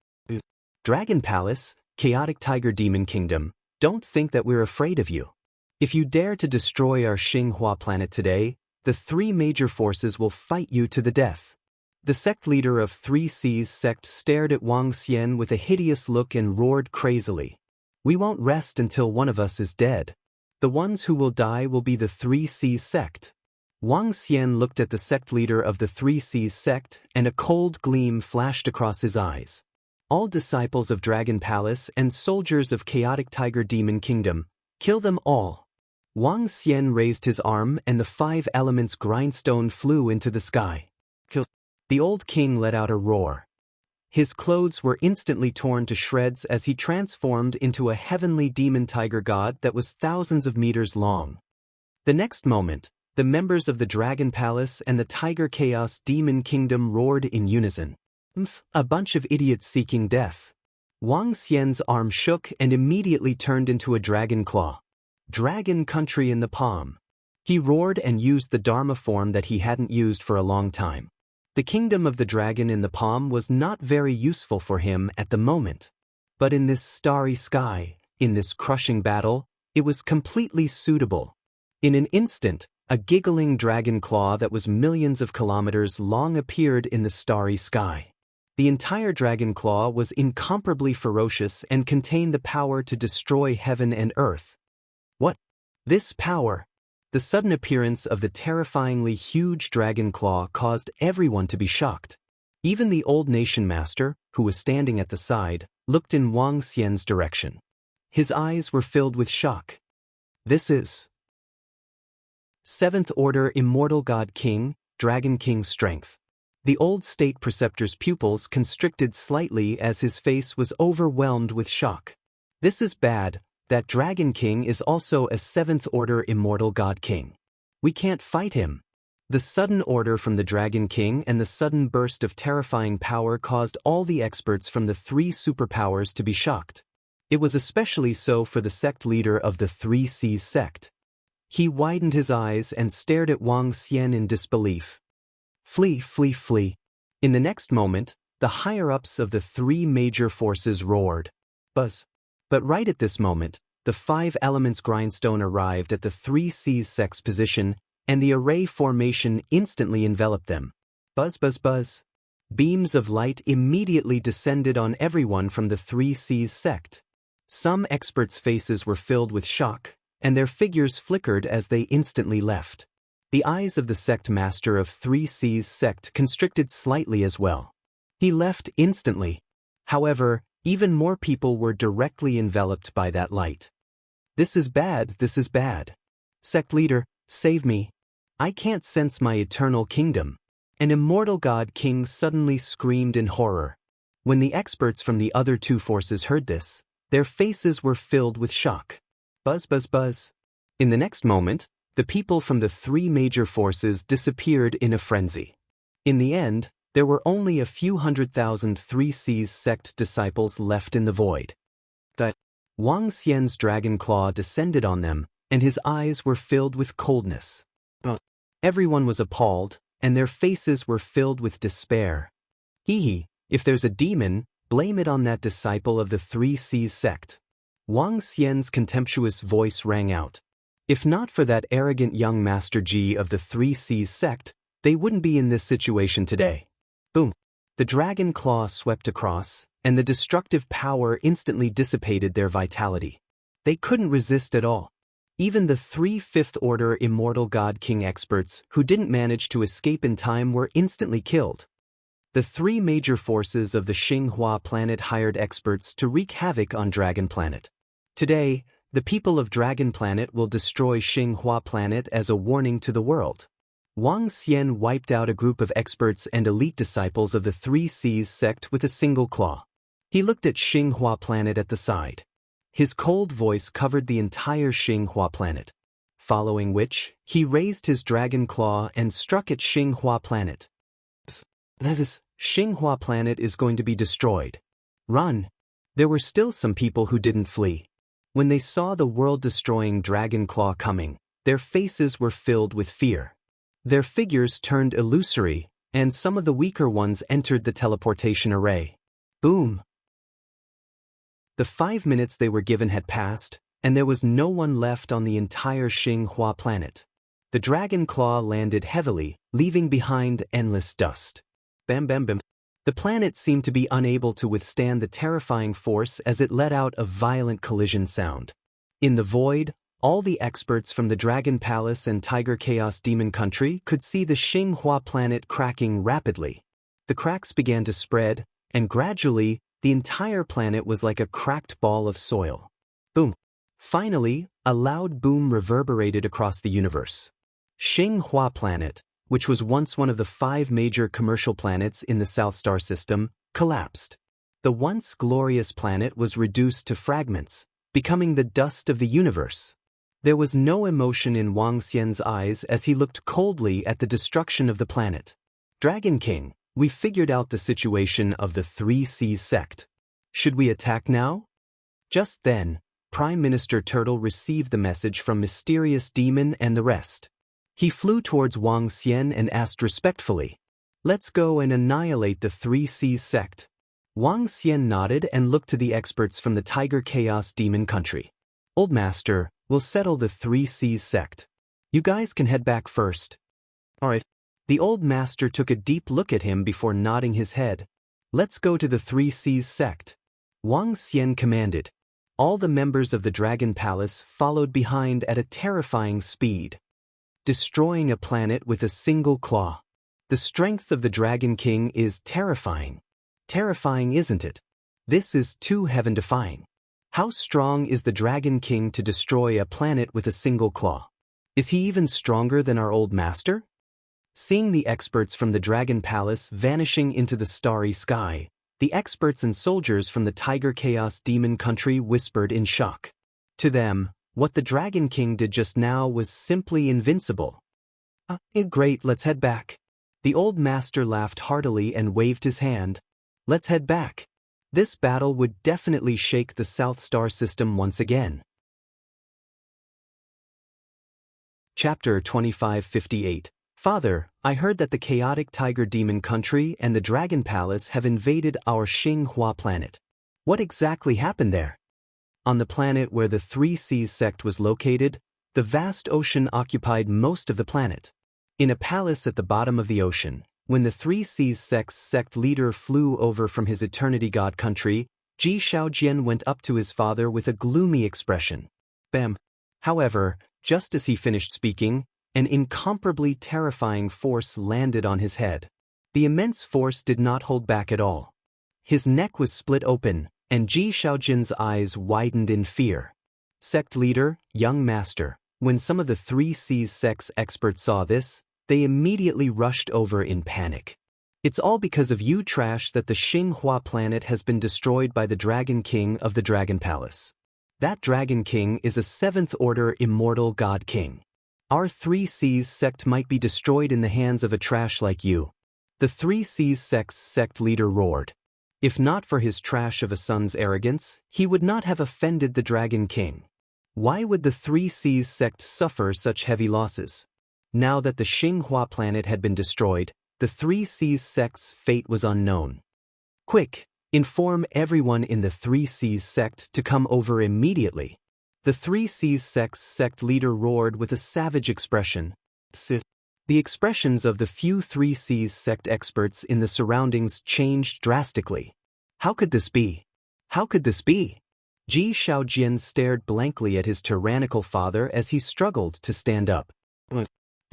S1: "Dragon Palace, Chaotic Tiger Demon Kingdom, don't think that we're afraid of you. If you dare to destroy our Xinghua planet today, the three major forces will fight you to the death." The sect leader of Three Seas sect stared at Wang Xian with a hideous look and roared crazily, "We won't rest until one of us is dead. The ones who will die will be the Three Seas sect." Wang Xian looked at the sect leader of the Three Seas sect, and a cold gleam flashed across his eyes. "All disciples of Dragon Palace and soldiers of Chaotic Tiger Demon Kingdom, kill them all." Wang Xian raised his arm and the 5 elements grindstone flew into the sky. "Kill." The old king let out a roar. His clothes were instantly torn to shreds as he transformed into a heavenly demon tiger god that was thousands of meters long. The next moment, the members of the Dragon Palace and the Tiger Chaos Demon Kingdom roared in unison. A bunch of idiots seeking death." Wang Xian's arm shook and immediately turned into a dragon claw. "Dragon country in the palm." He roared and used the Dharma form that he hadn't used for a long time. The kingdom of the dragon in the palm was not very useful for him at the moment. But in this starry sky, in this crushing battle, it was completely suitable. In an instant, a giggling dragon claw that was millions of kilometers long appeared in the starry sky. The entire dragon claw was incomparably ferocious and contained the power to destroy heaven and earth. What? This power? The sudden appearance of the terrifyingly huge dragon claw caused everyone to be shocked. Even the old nation master, who was standing at the side, looked in Wang Xian's direction. His eyes were filled with shock. "This is 7th Order Immortal God King, Dragon King's strength." The old state preceptor's pupils constricted slightly as his face was overwhelmed with shock. "This is bad. That Dragon King is also a 7th Order Immortal God King. We can't fight him." The sudden order from the Dragon King and the sudden burst of terrifying power caused all the experts from the three superpowers to be shocked. It was especially so for the sect leader of the Three Seas sect. He widened his eyes and stared at Wang Xian in disbelief. "Flee, flee, flee." In the next moment, the higher-ups of the three major forces roared. "Buzz." But right at this moment, the 5 elements grindstone arrived at the Three Seas sect's position, and the array formation instantly enveloped them. Buzz, buzz, buzz. Beams of light immediately descended on everyone from the Three Seas sect. Some experts' faces were filled with shock, and their figures flickered as they instantly left. The eyes of the sect master of Three Seas sect constricted slightly as well. He left instantly. However, even more people were directly enveloped by that light. "This is bad, this is bad. Sect leader, save me. I can't sense my eternal kingdom." An immortal god king suddenly screamed in horror. When the experts from the other two forces heard this, their faces were filled with shock. Buzz, buzz, buzz. In the next moment, the people from the three major forces disappeared in a frenzy. In the end, there were only a few 100,000 Three Seas sect disciples left in the void. Wang Xian's dragon claw descended on them, and his eyes were filled with coldness. Everyone was appalled, and their faces were filled with despair. Hee, if there's a demon, blame it on that disciple of the Three Seas sect. Wang Xian's contemptuous voice rang out. If not for that arrogant young Master Ji of the Three Seas sect, they wouldn't be in this situation today. Boom. The dragon claw swept across, and the destructive power instantly dissipated their vitality. They couldn't resist at all. Even the 3 5th Order Immortal God King experts who didn't manage to escape in time were instantly killed. The three major forces of the Xinghua planet hired experts to wreak havoc on Dragon Planet. Today, the people of Dragon Planet will destroy Xinghua Planet as a warning to the world. Wang Xian wiped out a group of experts and elite disciples of the Three Seas sect with a single claw. He looked at Xinghua Planet at the side. His cold voice covered the entire Xinghua Planet. Following which, he raised his dragon claw and struck at Xinghua Planet. That is, Xinghua planet is going to be destroyed. Run! There were still some people who didn't flee. When they saw the world-destroying dragon claw coming, their faces were filled with fear. Their figures turned illusory, and some of the weaker ones entered the teleportation array. Boom! The 5 minutes they were given had passed, and there was no one left on the entire Xinghua planet. The dragon claw landed heavily, leaving behind endless dust. Bam bam bam. The planet seemed to be unable to withstand the terrifying force as it let out a violent collision sound. In the void, all the experts from the Dragon Palace and Tiger Chaos Demon Country could see the Xinghua planet cracking rapidly. The cracks began to spread, and gradually, the entire planet was like a cracked ball of soil. Boom! Finally, a loud boom reverberated across the universe. Xinghua planet, which was once one of the 5 major commercial planets in the South Star System, collapsed. The once glorious planet was reduced to fragments, becoming the dust of the universe. There was no emotion in Wang Xian's eyes as he looked coldly at the destruction of the planet. Dragon King, we figured out the situation of the 3 Seas sect. Should we attack now? Just then, Prime Minister Turtle received the message from Mysterious Demon and the rest. He flew towards Wang Xian and asked respectfully, "Let's go and annihilate the 3 Seas sect." Wang Xian nodded and looked to the experts from the Tiger Chaos Demon Country. "Old Master, we'll settle the 3 Seas sect. You guys can head back first." "Alright." The Old Master took a deep look at him before nodding his head. "Let's go to the 3 Seas sect." Wang Xian commanded. All the members of the Dragon Palace followed behind at a terrifying speed. Destroying a planet with a single claw. The strength of the Dragon King is terrifying. Terrifying, isn't it? This is too heaven-defying. How strong is the Dragon King to destroy a planet with a single claw? Is he even stronger than our old master? Seeing the experts from the Dragon Palace vanishing into the starry sky, the experts and soldiers from the Tiger Chaos Demon Country whispered in shock. To them, what the Dragon King did just now was simply invincible. Great, let's head back." The old master laughed heartily and waved his hand. "Let's head back. This battle would definitely shake the South Star System once again." Chapter 2558. Father, I heard that the chaotic Tiger Demon Country and the Dragon Palace have invaded our Xinghua planet. What exactly happened there? On the planet where the 3 Seas sect was located, the vast ocean occupied most of the planet. In a palace at the bottom of the ocean, when the 3 Seas sect's sect leader flew over from his Eternity God country, Ji Shaojian went up to his father with a gloomy expression. Bam! However, just as he finished speaking, an incomparably terrifying force landed on his head. The immense force did not hold back at all. His neck was split open, and Ji Shaojian's eyes widened in fear. Sect leader, young master, when some of the 3 Seas sect's experts saw this, they immediately rushed over in panic. "It's all because of you, trash, that the Xinghua planet has been destroyed by the Dragon King of the Dragon Palace. That Dragon King is a 7th-order immortal god king. Our 3 Seas sect might be destroyed in the hands of a trash like you." The 3 Seas sect's sect leader roared. If not for his trash of a son's arrogance, he would not have offended the Dragon King. Why would the 3 Seas sect suffer such heavy losses? Now that the Xinghua planet had been destroyed, the 3 Seas sect's fate was unknown. "Quick, inform everyone in the 3 Seas sect to come over immediately." The 3 Seas sect's sect leader roared with a savage expression. The expressions of the few 3 Seas sect experts in the surroundings changed drastically. How could this be? How could this be? Ji Shaojian stared blankly at his tyrannical father as he struggled to stand up.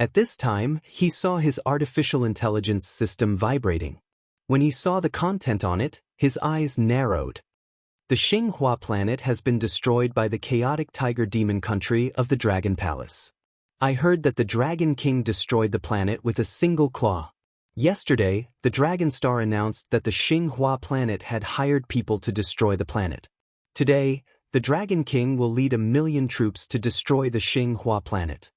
S1: At this time, he saw his artificial intelligence system vibrating. When he saw the content on it, his eyes narrowed. The Xinghua planet has been destroyed by the chaotic Tiger Demon Country of the Dragon Palace. I heard that the Dragon King destroyed the planet with a single claw. Yesterday, the Dragon Star announced that the Xinghua planet had hired people to destroy the planet. Today, the Dragon King will lead 1,000,000 troops to destroy the Xinghua planet.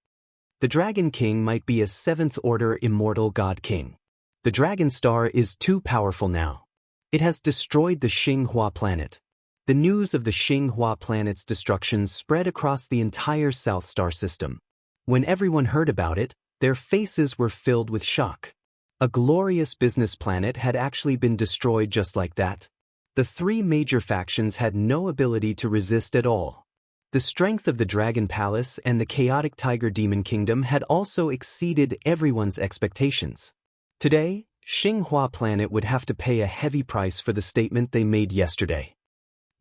S1: The Dragon King might be a 7th-order immortal god king. The Dragon Star is too powerful now. It has destroyed the Xinghua planet. The news of the Xinghua planet's destruction spread across the entire South Star system. When everyone heard about it, their faces were filled with shock. A glorious business planet had actually been destroyed just like that. The three major factions had no ability to resist at all. The strength of the Dragon Palace and the chaotic Tiger Demon Kingdom had also exceeded everyone's expectations. Today, Xinghua planet would have to pay a heavy price for the statement they made yesterday.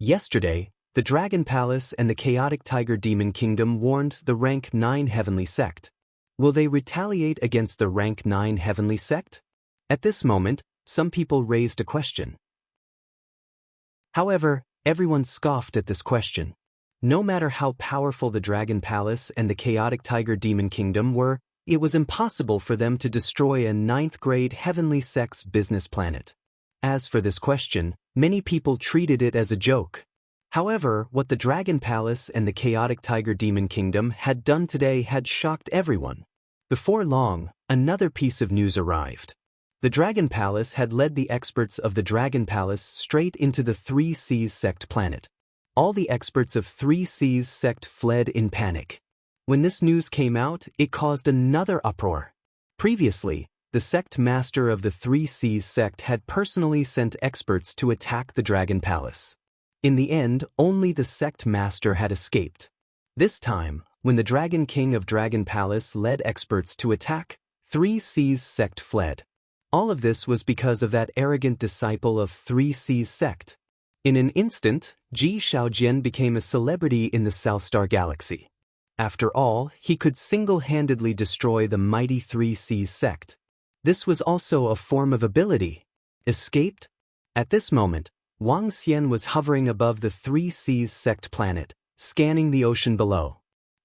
S1: Yesterday, the Dragon Palace and the chaotic Tiger Demon Kingdom warned the Rank 9 Heavenly Sect. Will they retaliate against the Rank 9 Heavenly Sect? At this moment, some people raised a question. However, everyone scoffed at this question. No matter how powerful the Dragon Palace and the chaotic Tiger Demon Kingdom were, it was impossible for them to destroy a 9th-grade Heavenly Sect's business planet. As for this question, many people treated it as a joke. However, what the Dragon Palace and the chaotic Tiger Demon Kingdom had done today had shocked everyone. Before long, another piece of news arrived. The Dragon Palace had led the experts of the Dragon Palace straight into the Three Seas Sect planet. All the experts of Three Seas Sect fled in panic. When this news came out, it caused another uproar. Previously, the sect master of the Three Seas Sect had personally sent experts to attack the Dragon Palace. In the end, only the sect master had escaped. This time, when the Dragon King of Dragon Palace led experts to attack, Three Seas Sect fled. All of this was because of that arrogant disciple of Three Seas Sect. In an instant, Ji Shaojian became a celebrity in the South Star Galaxy. After all, he could single-handedly destroy the mighty Three Seas Sect. This was also a form of ability. Escaped? At this moment, Wang Xian was hovering above the Three Seas Sect planet, scanning the ocean below.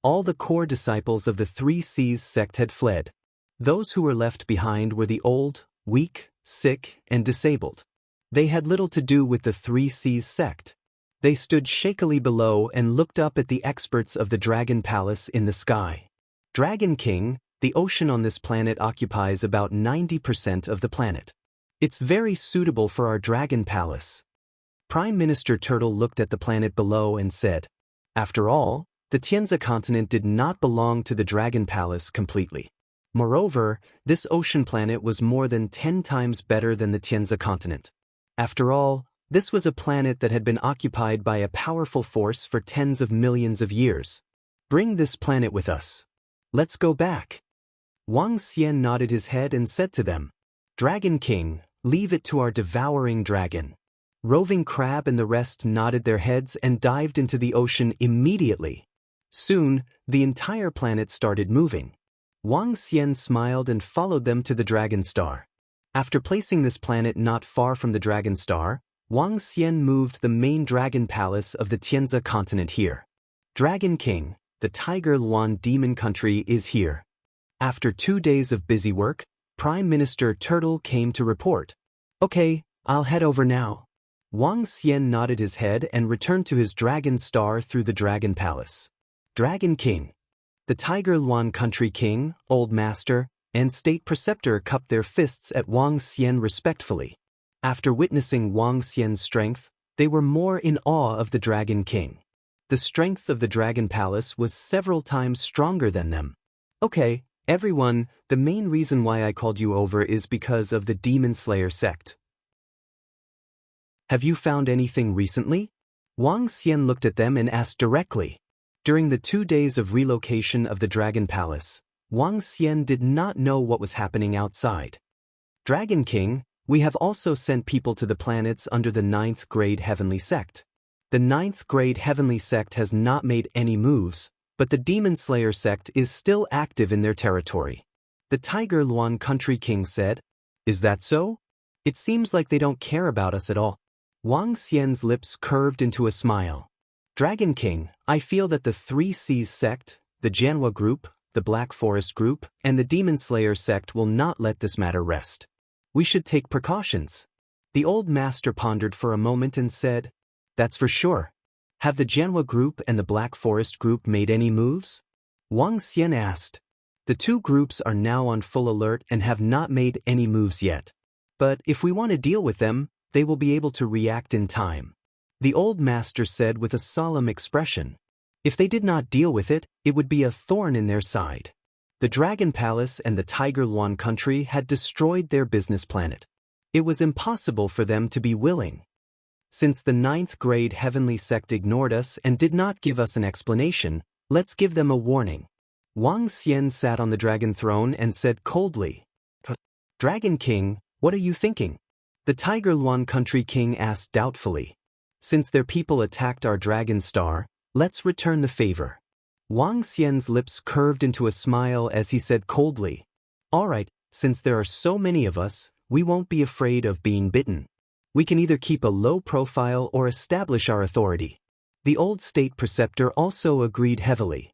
S1: All the core disciples of the Three Seas Sect had fled. Those who were left behind were the old, weak, sick, and disabled. They had little to do with the Three Seas Sect. They stood shakily below and looked up at the experts of the Dragon Palace in the sky. Dragon King, the ocean on this planet occupies about 90% of the planet. It's very suitable for our Dragon Palace. Prime Minister Turtle looked at the planet below and said, "After all, the Tianzi continent did not belong to the Dragon Palace completely. Moreover, this ocean planet was more than 10 times better than the Tianzi continent. After all, this was a planet that had been occupied by a powerful force for tens of millions of years. Bring this planet with us. Let's go back." Wang Xian nodded his head and said to them, "Dragon King, leave it to our devouring dragon." Roving Crab and the rest nodded their heads and dived into the ocean immediately. Soon, the entire planet started moving. Wang Xian smiled and followed them to the Dragon Star. After placing this planet not far from the Dragon Star, Wang Xian moved the main Dragon Palace of the Tianzi continent here. Dragon King, the Tiger Luan Demon Country is here. After 2 days of busy work, Prime Minister Turtle came to report. "Okay, I'll head over now." Wang Xian nodded his head and returned to his Dragon Star through the Dragon Palace. Dragon King. The Tiger Luan Country King, Old Master, and State Preceptor cupped their fists at Wang Xian respectfully. After witnessing Wang Xian's strength, they were more in awe of the Dragon King. The strength of the Dragon Palace was several times stronger than them. "Okay, everyone, the main reason why I called you over is because of the Demon Slayer sect. Have you found anything recently?" Wang Xian looked at them and asked directly. During the 2 days of relocation of the Dragon Palace, Wang Xian did not know what was happening outside. "Dragon King, we have also sent people to the planets under the 9th grade Heavenly Sect. The 9th grade Heavenly Sect has not made any moves, but the Demon Slayer sect is still active in their territory." The Tiger Luan Country King said, "Is that so? It seems like they don't care about us at all." Wang Xian's lips curved into a smile. "Dragon King, I feel that the Three Seas sect, the Janhua group, the Black Forest group, and the Demon Slayer sect will not let this matter rest. We should take precautions." The old master pondered for a moment and said, "That's for sure. Have the Janhua group and the Black Forest group made any moves?" Wang Xian asked. The two groups are now on full alert and have not made any moves yet. But if we want to deal with them, they will be able to react in time. The old master said with a solemn expression. If they did not deal with it, it would be a thorn in their side. The Dragon Palace and the Tiger Luan country had destroyed their business planet. It was impossible for them to be willing. Since the 9th grade heavenly sect ignored us and did not give us an explanation, let's give them a warning. Wang Xian sat on the dragon throne and said coldly, "Dragon King, what are you thinking?" The Tiger Luan country king asked doubtfully. "Since their people attacked our dragon star, let's return the favor." Wang Xian's lips curved into a smile as he said coldly, "All right, since there are so many of us, we won't be afraid of being bitten. We can either keep a low profile or establish our authority." The old state preceptor also agreed heavily.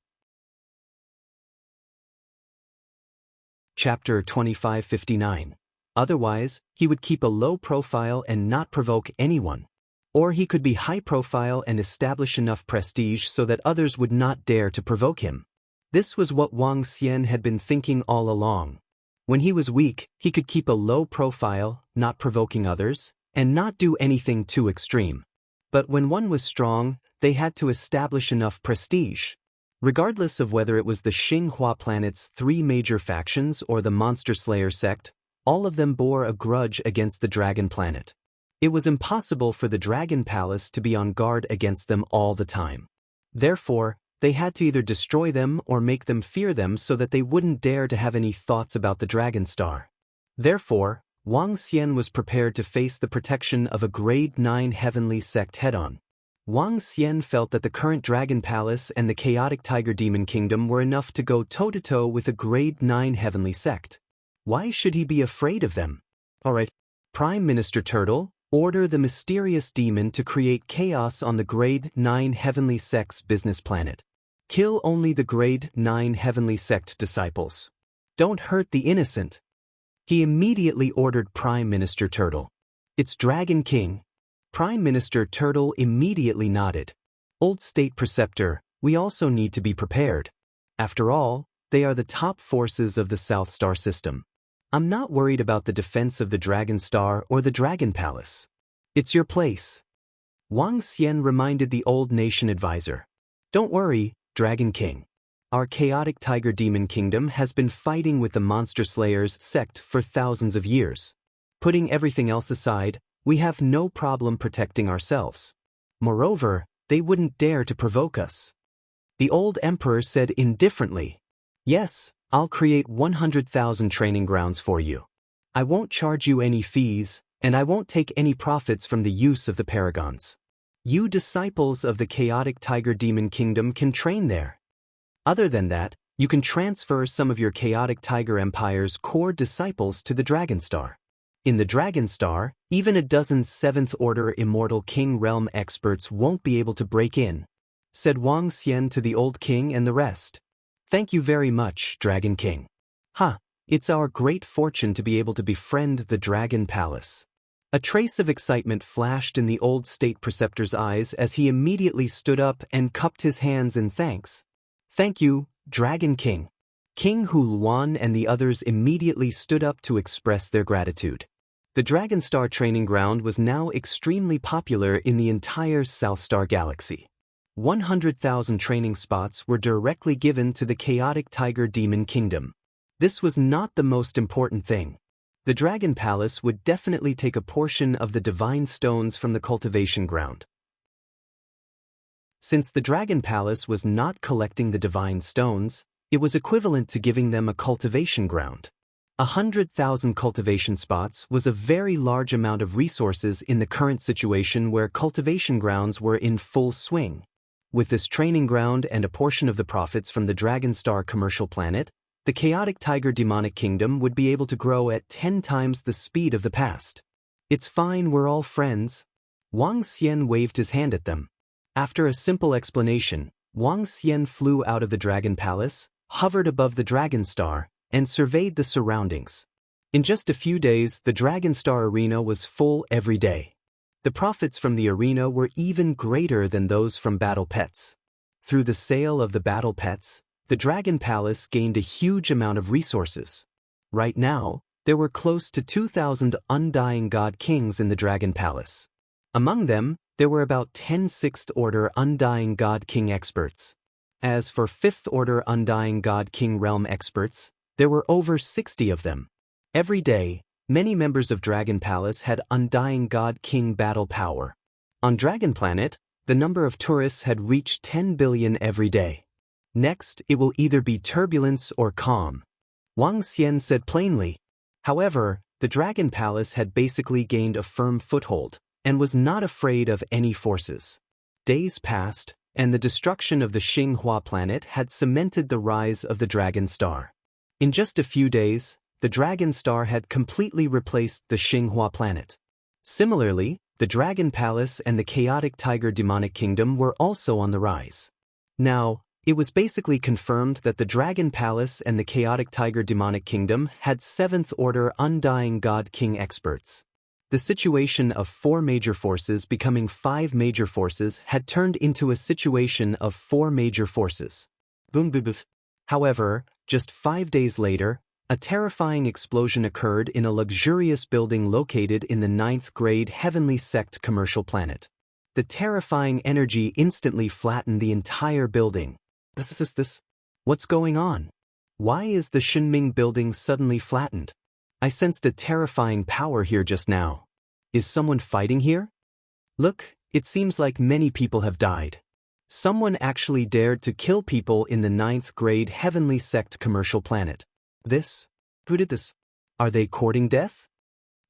S1: Chapter 2559. Otherwise, he would keep a low profile and not provoke anyone. Or he could be high profile and establish enough prestige so that others would not dare to provoke him. This was what Wang Xian had been thinking all along. When he was weak, he could keep a low profile, not provoking others, and not do anything too extreme. But when one was strong, they had to establish enough prestige. Regardless of whether it was the Xinghua planet's 3 major factions or the Monster Slayer sect, all of them bore a grudge against the Dragon Planet. It was impossible for the Dragon Palace to be on guard against them all the time. Therefore, they had to either destroy them or make them fear them so that they wouldn't dare to have any thoughts about the Dragon Star. Therefore, Wang Xian was prepared to face the protection of a Grade 9 heavenly sect head-on. Wang Xian felt that the current Dragon Palace and the chaotic Tiger Demon Kingdom were enough to go toe-to-toe with a Grade 9 heavenly sect. Why should he be afraid of them? Alright, Prime Minister Turtle, order the mysterious demon to create chaos on the Grade 9 heavenly sect's business planet. Kill only the Grade 9 heavenly sect disciples. Don't hurt the innocent. He immediately ordered Prime Minister Turtle. It's Dragon King. Prime Minister Turtle immediately nodded. Old State Preceptor, we also need to be prepared. After all, they are the top forces of the South Star system. I'm not worried about the defense of the Dragon Star or the Dragon Palace. It's your place. Wang Xian reminded the old nation advisor. Don't worry, Dragon King. Our chaotic Tiger Demon Kingdom has been fighting with the Monster Slayers sect for thousands of years. Putting everything else aside, we have no problem protecting ourselves. Moreover, they wouldn't dare to provoke us. The old emperor said indifferently, "Yes, I'll create 100,000 training grounds for you. I won't charge you any fees, and I won't take any profits from the use of the paragons. You disciples of the chaotic Tiger Demon Kingdom can train there. Other than that, you can transfer some of your chaotic Tiger Empire's core disciples to the Dragon Star. In the Dragon Star, even a dozen 7th Order Immortal King Realm experts won't be able to break in," said Wang Xian to the old king and the rest. "Thank you very much, Dragon King. It's our great fortune to be able to befriend the Dragon Palace." A trace of excitement flashed in the old state preceptor's eyes as he immediately stood up and cupped his hands in thanks. "Thank you, Dragon King." King Hu Luan and the others immediately stood up to express their gratitude. The Dragon Star training ground was now extremely popular in the entire South Star galaxy. 100,000 training spots were directly given to the chaotic Tiger Demon Kingdom. This was not the most important thing. The Dragon Palace would definitely take a portion of the divine stones from the cultivation ground. Since the Dragon Palace was not collecting the divine stones, it was equivalent to giving them a cultivation ground. 100,000 cultivation spots was a very large amount of resources in the current situation where cultivation grounds were in full swing. With this training ground and a portion of the profits from the Dragon Star commercial planet, the chaotic Tiger Demonic Kingdom would be able to grow at 10 times the speed of the past. "It's fine, we're all friends." Wang Xian waved his hand at them. After a simple explanation, Wang Xian flew out of the Dragon Palace, hovered above the Dragon Star, and surveyed the surroundings. In just a few days, the Dragon Star arena was full every day. The profits from the arena were even greater than those from battle pets. Through the sale of the battle pets, the Dragon Palace gained a huge amount of resources. Right now, there were close to 2,000 undying god kings in the Dragon Palace. Among them, there were about 10 sixth-order undying god king experts. As for fifth-order undying god king realm experts, there were over 60 of them. Every day, many members of Dragon Palace had undying god king battle power. On Dragon Planet, the number of tourists had reached 10 billion every day. Next, it will either be turbulence or calm, Wang Xian said plainly. However, the Dragon Palace had basically gained a firm foothold and was not afraid of any forces. Days passed, and the destruction of the Xinghua planet had cemented the rise of the Dragon Star. In just a few days, the Dragon Star had completely replaced the Xinghua planet. Similarly, the Dragon Palace and the Chaotic Tiger Demonic Kingdom were also on the rise. Now, it was basically confirmed that the Dragon Palace and the Chaotic Tiger Demonic Kingdom had 7th-order Undying God King experts. The situation of 4 major forces becoming 5 major forces had turned into a situation of 4 major forces. Boom boom boom. However, just 5 days later, a terrifying explosion occurred in a luxurious building located in the 9th grade Heavenly Sect commercial planet. The terrifying energy instantly flattened the entire building. This? What's going on? Why is the Shenming building suddenly flattened? I sensed a terrifying power here just now. Is someone fighting here? Look, it seems like many people have died. Someone actually dared to kill people in the 9th grade Heavenly Sect commercial planet. Who did this? Are they courting death?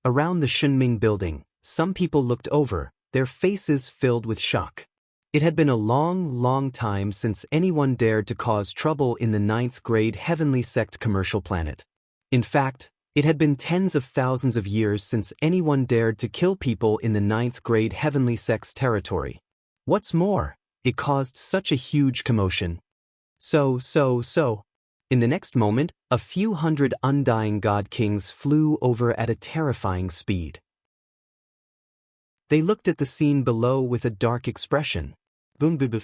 S1: Around the Shenming building, some people looked over, their faces filled with shock. It had been a long time since anyone dared to cause trouble in the 9th grade Heavenly Sect commercial planet. In fact, it had been tens of thousands of years since anyone dared to kill people in the 9th grade Heavenly Sect's territory. What's more, it caused such a huge commotion. So. In the next moment, a few hundred undying god kings flew over at a terrifying speed. They looked at the scene below with a dark expression. Boom boom boom.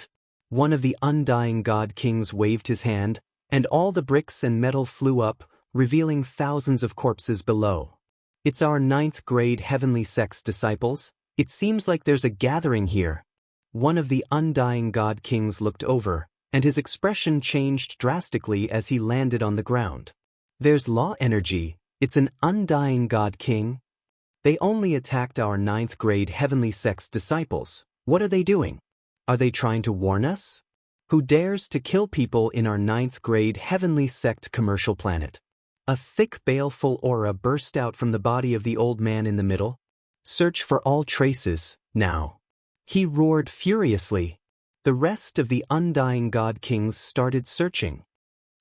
S1: One of the undying god kings waved his hand, and all the bricks and metal flew up, revealing thousands of corpses below. It's our 9th grade Heavenly Sect's disciples. It seems like there's a gathering here. One of the undying god kings looked over, and his expression changed drastically as he landed on the ground. There's law energy. It's an undying god king. They only attacked our 9th grade Heavenly Sect's disciples. What are they doing? Are they trying to warn us? Who dares to kill people in our 9th grade Heavenly Sect commercial planet? A thick baleful aura burst out from the body of the old man in the middle. Search for all traces, now. He roared furiously. The rest of the undying god kings started searching.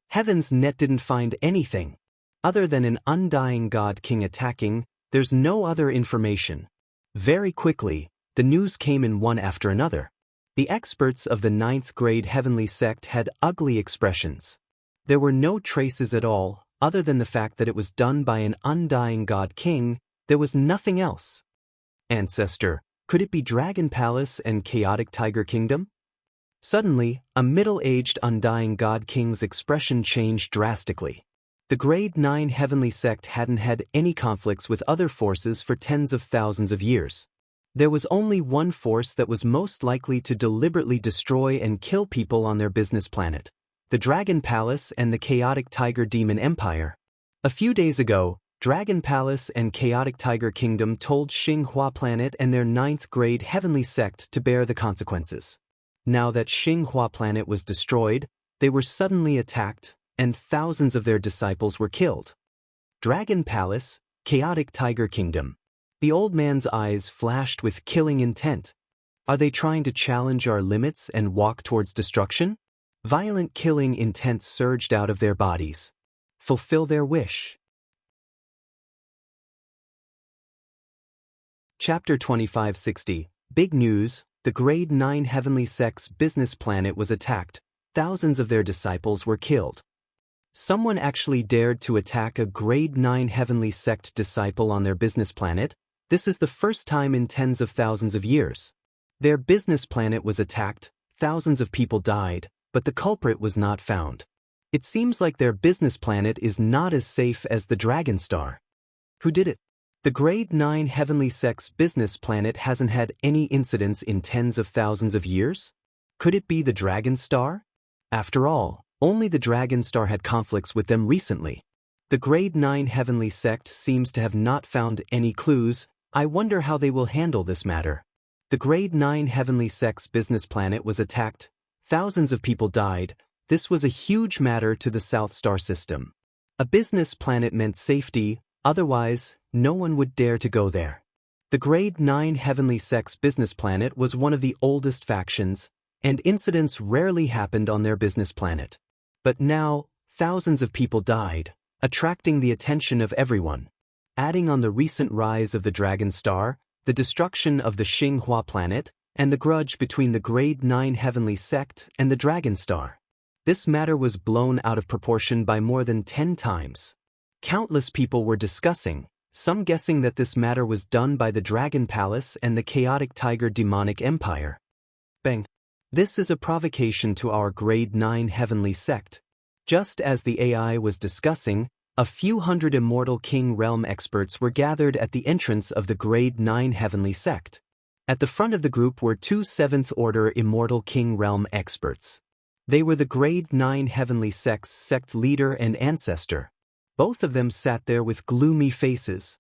S1: Heaven's Net didn't find anything. Other than an undying god king attacking, there's no other information. Very quickly, the news came in one after another. The experts of the 9th grade Heavenly Sect had ugly expressions. There were no traces at all, other than the fact that it was done by an undying god king. There was nothing else. Ancestor, could it be Dragon Palace and Chaotic Tiger Kingdom? Suddenly, a middle-aged undying god king's expression changed drastically. The grade 9 Heavenly Sect hadn't had any conflicts with other forces for tens of thousands of years. There was only one force that was most likely to deliberately destroy and kill people on their business planet: the Dragon Palace and the Chaotic Tiger Demon Empire. A few days ago, Dragon Palace and Chaotic Tiger Kingdom told Xinghua Planet and their 9th grade Heavenly Sect to bear the consequences. Now that Xinghua Planet was destroyed, they were suddenly attacked, and thousands of their disciples were killed. Dragon Palace, Chaotic Tiger Kingdom. The old man's eyes flashed with killing intent. Are they trying to challenge our limits and walk towards destruction? Violent killing intent surged out of their bodies. Fulfill their wish. Chapter 2560. Big news. The grade 9 Heavenly Sect's business planet was attacked. Thousands of their disciples were killed. Someone actually dared to attack a grade 9 Heavenly Sect disciple on their business planet. This is the first time in tens of thousands of years. Their business planet was attacked, thousands of people died, but the culprit was not found. It seems like their business planet is not as safe as the Dragon Star. Who did it? The Grade 9 Heavenly Sect's business planet hasn't had any incidents in tens of thousands of years? Could it be the Dragon Star? After all, only the Dragon Star had conflicts with them recently. The Grade 9 Heavenly Sect seems to have not found any clues. I wonder how they will handle this matter. The Grade 9 Heavenly Sect's business planet was attacked. Thousands of people died. This was a huge matter to the South Star system. A business planet meant safety, otherwise, no one would dare to go there. The Grade 9 Heavenly Sect's business planet was one of the oldest factions, and incidents rarely happened on their business planet. But now, thousands of people died, attracting the attention of everyone. Adding on the recent rise of the Dragon Star, the destruction of the Xinghua planet, and the grudge between the Grade 9 Heavenly Sect and the Dragon Star. This matter was blown out of proportion by more than 10 times. Countless people were discussing, some guessing that this matter was done by the Dragon Palace and the Chaotic Tiger Demonic Empire. Bang! This is a provocation to our Grade 9 Heavenly Sect. Just as the AI was discussing, a few hundred Immortal King Realm experts were gathered at the entrance of the Grade 9 Heavenly Sect. At the front of the group were two 7th Order Immortal King Realm experts. They were the Grade 9 Heavenly Sect's sect leader and ancestor. Both of them sat there with gloomy faces.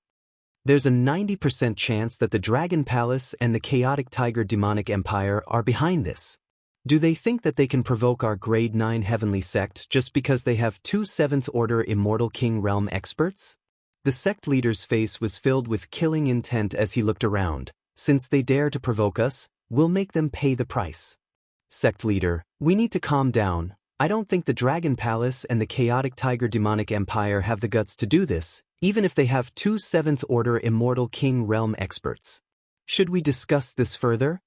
S1: There's a 90% chance that the Dragon Palace and the Chaotic Tiger Demonic Empire are behind this. Do they think that they can provoke our Grade 9 Heavenly Sect just because they have two 7th Order Immortal King Realm experts? The sect leader's face was filled with killing intent as he looked around. Since they dare to provoke us, we'll make them pay the price. Sect leader, we need to calm down. I don't think the Dragon Palace and the Chaotic Tiger Demonic Empire have the guts to do this, even if they have two 7th Order Immortal King Realm experts. Should we discuss this further?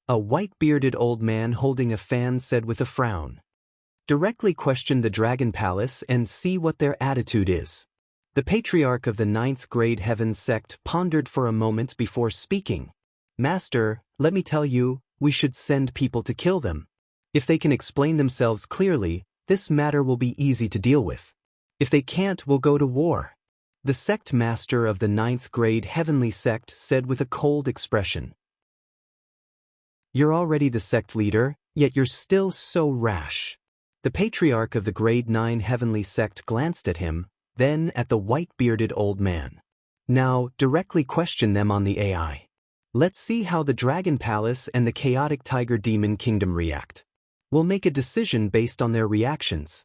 S1: A white-bearded old man holding a fan said with a frown. Directly question the Dragon Palace and see what their attitude is. The patriarch of the 9th Grade Heaven Sect pondered for a moment before speaking. Master, let me tell you, we should send people to kill them. If they can explain themselves clearly, this matter will be easy to deal with. If they can't, we'll go to war. The sect master of the 9th Grade Heavenly Sect said with a cold expression. You're already the sect leader, yet you're still so rash. The patriarch of the Grade 9 Heavenly Sect glanced at him, then at the white-bearded old man. Now, directly question them on the AI. Let's see how the Dragon Palace and the Chaotic Tiger Demon Kingdom react. We'll make a decision based on their reactions.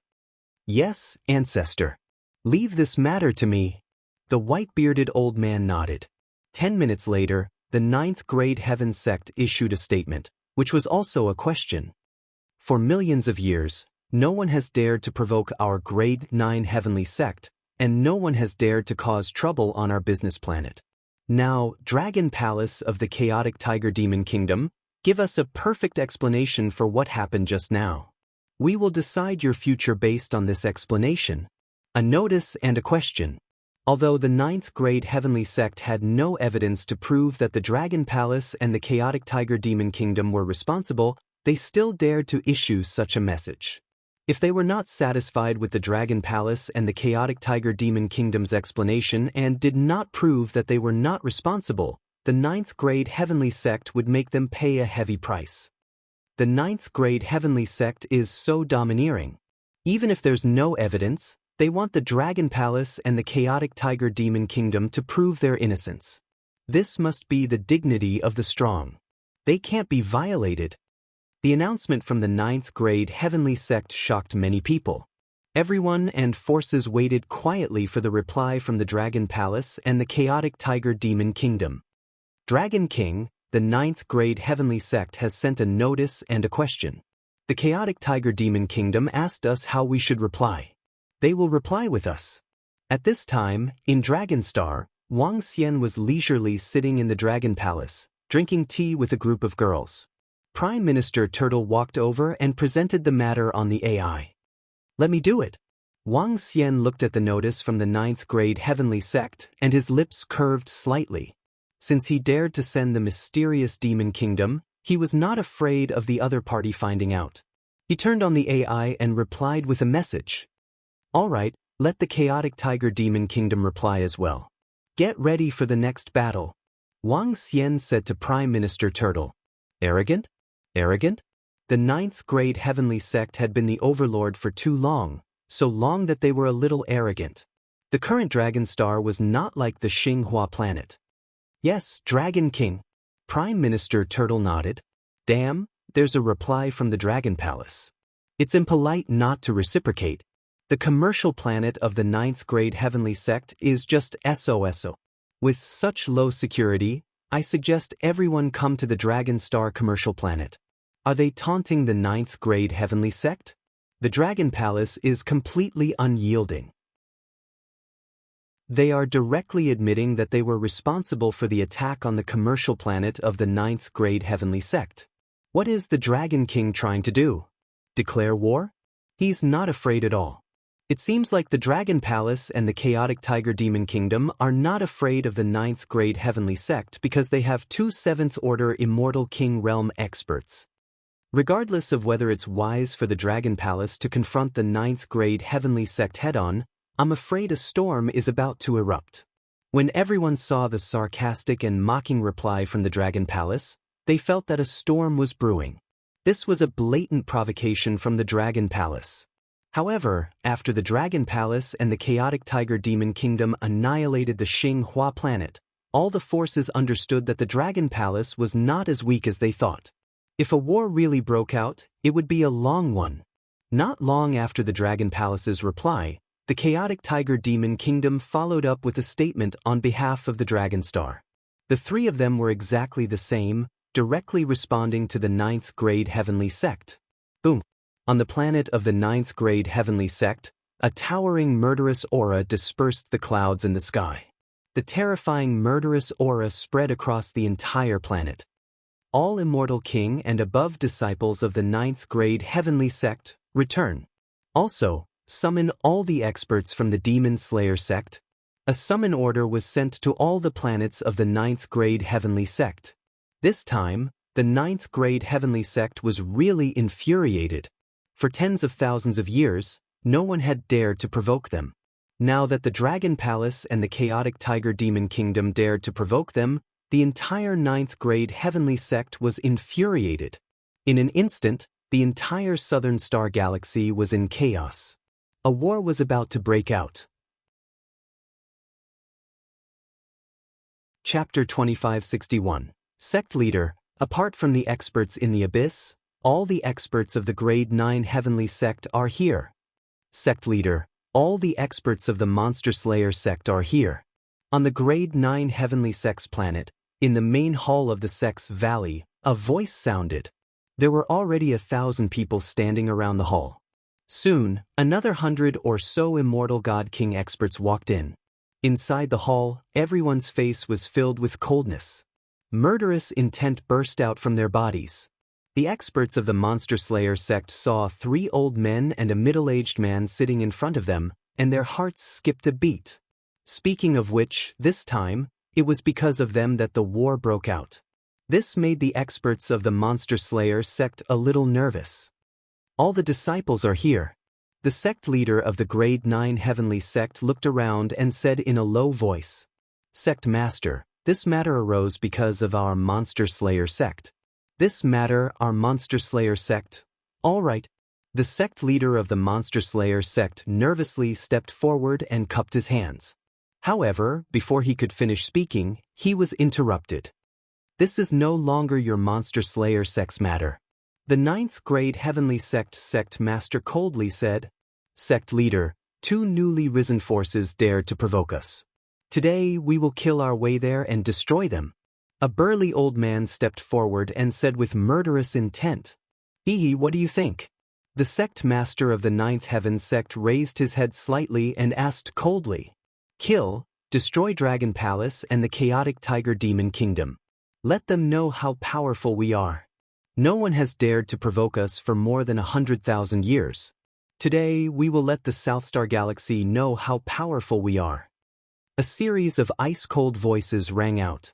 S1: Yes, ancestor. Leave this matter to me. The white-bearded old man nodded. 10 minutes later, the 9th Grade Heaven Sect issued a statement, which was also a question. For millions of years, no one has dared to provoke our Grade 9 Heavenly Sect, and no one has dared to cause trouble on our business planet. Now, Dragon Palace of the Chaotic Tiger Demon Kingdom, give us a perfect explanation for what happened just now. We will decide your future based on this explanation. A notice and a question. Although the 9th Grade Heavenly Sect had no evidence to prove that the Dragon Palace and the Chaotic Tiger Demon Kingdom were responsible, they still dared to issue such a message. If they were not satisfied with the Dragon Palace and the Chaotic Tiger Demon Kingdom's explanation and did not prove that they were not responsible, the 9th Grade Heavenly Sect would make them pay a heavy price. The 9th Grade Heavenly Sect is so domineering. Even if there's no evidence, they want the Dragon Palace and the Chaotic Tiger Demon Kingdom to prove their innocence. This must be the dignity of the strong. They can't be violated. The announcement from the 9th Grade Heavenly Sect shocked many people. Everyone and forces waited quietly for the reply from the Dragon Palace and the Chaotic Tiger Demon Kingdom. Dragon King, the 9th Grade Heavenly Sect has sent a notice and a question. The Chaotic Tiger Demon Kingdom asked us how we should reply. They will reply with us. At this time, in Dragon Star, Wang Xian was leisurely sitting in the Dragon Palace, drinking tea with a group of girls. Prime Minister Turtle walked over and presented the matter on the AI. Let me do it. Wang Xian looked at the notice from the 9th Grade Heavenly Sect and his lips curved slightly. Since he dared to send the mysterious Demon Kingdom, he was not afraid of the other party finding out. He turned on the AI and replied with a message. All right, let the chaotic tiger demon kingdom reply as well. Get ready for the next battle. Wang Xian said to Prime Minister Turtle. Arrogant? Arrogant? The ninth grade heavenly sect had been the overlord for too long, so long that they were a little arrogant. The current Dragon Star was not like the Xinghua planet. Yes, Dragon King. Prime Minister Turtle nodded. Damn, there's a reply from the Dragon Palace. It's impolite not to reciprocate. The commercial planet of the ninth grade heavenly sect is just SOSO. With such low security, I suggest everyone come to the Dragon Star commercial planet. Are they taunting the ninth grade heavenly sect? The Dragon Palace is completely unyielding. They are directly admitting that they were responsible for the attack on the commercial planet of the ninth grade heavenly sect. What is the Dragon King trying to do? Declare war? He's not afraid at all. It seems like the Dragon Palace and the Chaotic Tiger Demon Kingdom are not afraid of the ninth grade heavenly sect because they have two 7th Order Immortal King Realm experts. Regardless of whether it's wise for the Dragon Palace to confront the ninth grade heavenly sect head-on, I'm afraid a storm is about to erupt. When everyone saw the sarcastic and mocking reply from the Dragon Palace, they felt that a storm was brewing. This was a blatant provocation from the Dragon Palace. However, after the Dragon Palace and the Chaotic Tiger Demon Kingdom annihilated the Xinghua planet, all the forces understood that the Dragon Palace was not as weak as they thought. If a war really broke out, it would be a long one. Not long after the Dragon Palace's reply, the Chaotic Tiger Demon Kingdom followed up with a statement on behalf of the Dragon Star. The three of them were exactly the same, directly responding to the ninth grade heavenly sect. Boom. On the planet of the ninth grade heavenly sect, a towering murderous aura dispersed the clouds in the sky. The terrifying murderous aura spread across the entire planet. All Immortal King and above disciples of the ninth grade heavenly sect return. Also, summon all the experts from the Demon Slayer sect. A summon order was sent to all the planets of the ninth grade heavenly sect. This time, the ninth grade heavenly sect was really infuriated. For tens of thousands of years, no one had dared to provoke them. Now that the Dragon Palace and the Chaotic Tiger Demon Kingdom dared to provoke them, the entire ninth grade heavenly sect was infuriated. In an instant, the entire southern star galaxy was in chaos. A war was about to break out. Chapter 2561. Sect Leader. Apart from the experts in the abyss, all the experts of the Grade 9 Heavenly Sect are here. Sect Leader. All the experts of the Monster Slayer sect are here. On the Grade 9 Heavenly Sect's planet, in the main hall of the sect's valley, a voice sounded. There were already 1,000 people standing around the hall. Soon, another 100 or so Immortal God King experts walked in. Inside the hall, everyone's face was filled with coldness. Murderous intent burst out from their bodies. The experts of the Monster Slayer sect saw 3 old men and a middle-aged man sitting in front of them, and their hearts skipped a beat. Speaking of which, this time, it was because of them that the war broke out. This made the experts of the Monster Slayer sect a little nervous. All the disciples are here. The sect leader of the Grade 9 Heavenly Sect looked around and said in a low voice, Sect Master, this matter arose because of our Monster Slayer sect. This matter, our Monster Slayer sect. All right. The sect leader of the Monster Slayer sect nervously stepped forward and cupped his hands. However, before he could finish speaking, he was interrupted. This is no longer your Monster Slayer sect's matter. The 9th grade Heavenly Sect Master coldly said, Sect Leader, 2 newly risen forces dared to provoke us. Today we will kill our way there and destroy them. A burly old man stepped forward and said with murderous intent, what do you think? The sect master of the 9th Heaven sect raised his head slightly and asked coldly, Kill, destroy Dragon Palace and the Chaotic Tiger Demon Kingdom. Let them know how powerful we are. No one has dared to provoke us for more than 100,000 years. Today we will let the South Star Galaxy know how powerful we are. A series of ice-cold voices rang out.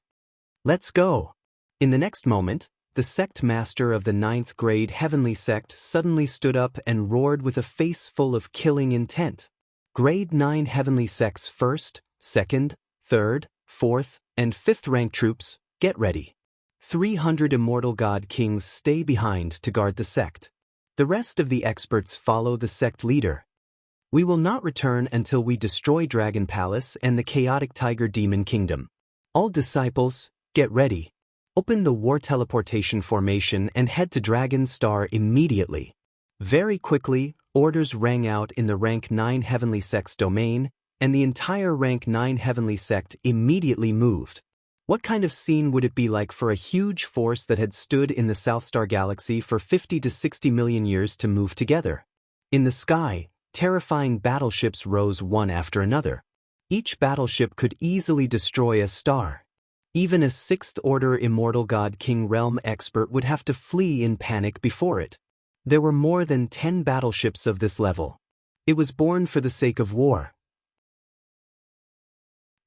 S1: Let's go. In the next moment, the sect master of the 9th grade heavenly sect suddenly stood up and roared with a face full of killing intent. Grade 9 heavenly sect's 1st, 2nd, 3rd, 4th, and 5th rank troops, get ready. 300 immortal god kings stay behind to guard the sect. The rest of the experts follow the sect leader. We will not return until we destroy Dragon Palace and the chaotic Tiger Demon Kingdom. All disciples, get ready. Open the war teleportation formation and head to Dragon Star immediately. Very quickly, orders rang out in the rank 9 heavenly sect's domain, and the entire rank 9 heavenly sect immediately moved. What kind of scene would it be like for a huge force that had stood in the South Star Galaxy for 50 to 60 million years to move together? In the sky, terrifying battleships rose one after another. Each battleship could easily destroy a star. Even a 6th Order Immortal God King Realm expert would have to flee in panic before it. There were more than 10 battleships of this level. It was born for the sake of war.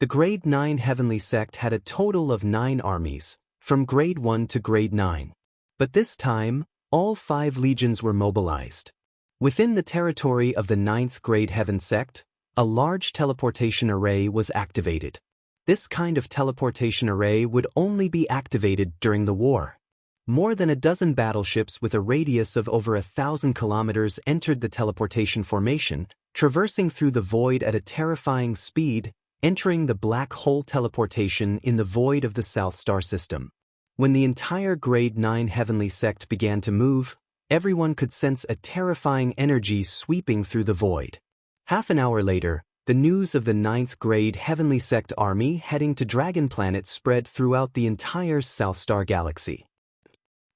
S1: The Grade 9 Heavenly Sect had a total of 9 armies, from Grade 1 to Grade 9. But this time, all 5 legions were mobilized. Within the territory of the 9th Grade Heaven Sect, a large teleportation array was activated. This kind of teleportation array would only be activated during the war. More than a dozen battleships with a radius of over 1,000 kilometers entered the teleportation formation, traversing through the void at a terrifying speed, entering the black hole teleportation in the void of the South Star system. When the entire Grade 9 Heavenly Sect began to move, everyone could sense a terrifying energy sweeping through the void. Half an hour later, the news of the 9th Grade Heavenly Sect army heading to Dragon Planet spread throughout the entire South Star Galaxy.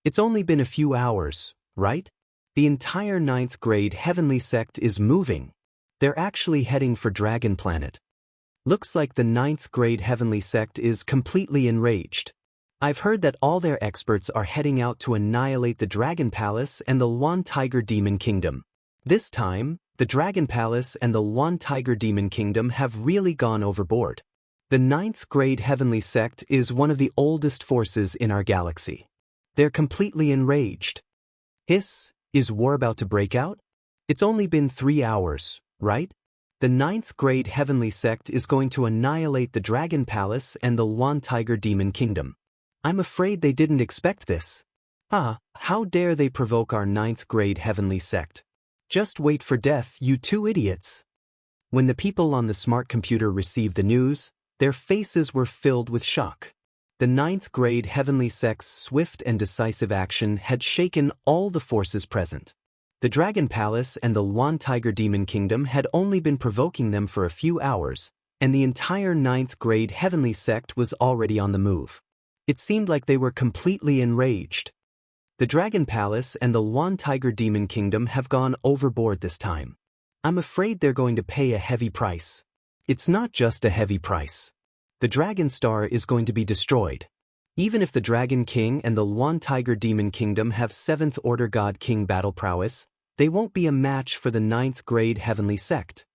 S1: It's only been a few hours, right? The entire 9th Grade Heavenly Sect is moving. They're actually heading for Dragon Planet. Looks like the 9th Grade Heavenly Sect is completely enraged. I've heard that all their experts are heading out to annihilate the Dragon Palace and the Luan Tiger Demon Kingdom. This time, the Dragon Palace and the Luan Tiger Demon Kingdom have really gone overboard. The 9th Grade Heavenly Sect is one of the oldest forces in our galaxy. They're completely enraged. Hiss, is war about to break out? It's only been 3 hours, right? The 9th Grade Heavenly Sect is going to annihilate the Dragon Palace and the Luan Tiger Demon Kingdom. I'm afraid they didn't expect this. How dare they provoke our 9th Grade Heavenly Sect? Just wait for death, you two idiots. When the people on the smart computer received the news, their faces were filled with shock. The 9th Grade Heavenly Sect's swift and decisive action had shaken all the forces present. The Dragon Palace and the Luan Tiger Demon Kingdom had only been provoking them for a few hours, and the entire 9th Grade Heavenly Sect was already on the move. It seemed like they were completely enraged. The Dragon Palace and the Luan Tiger Demon Kingdom have gone overboard this time. I'm afraid they're going to pay a heavy price. It's not just a heavy price. The Dragon Star is going to be destroyed. Even if the Dragon King and the Luan Tiger Demon Kingdom have 7th Order God King battle prowess, they won't be a match for the 9th Grade Heavenly Sect.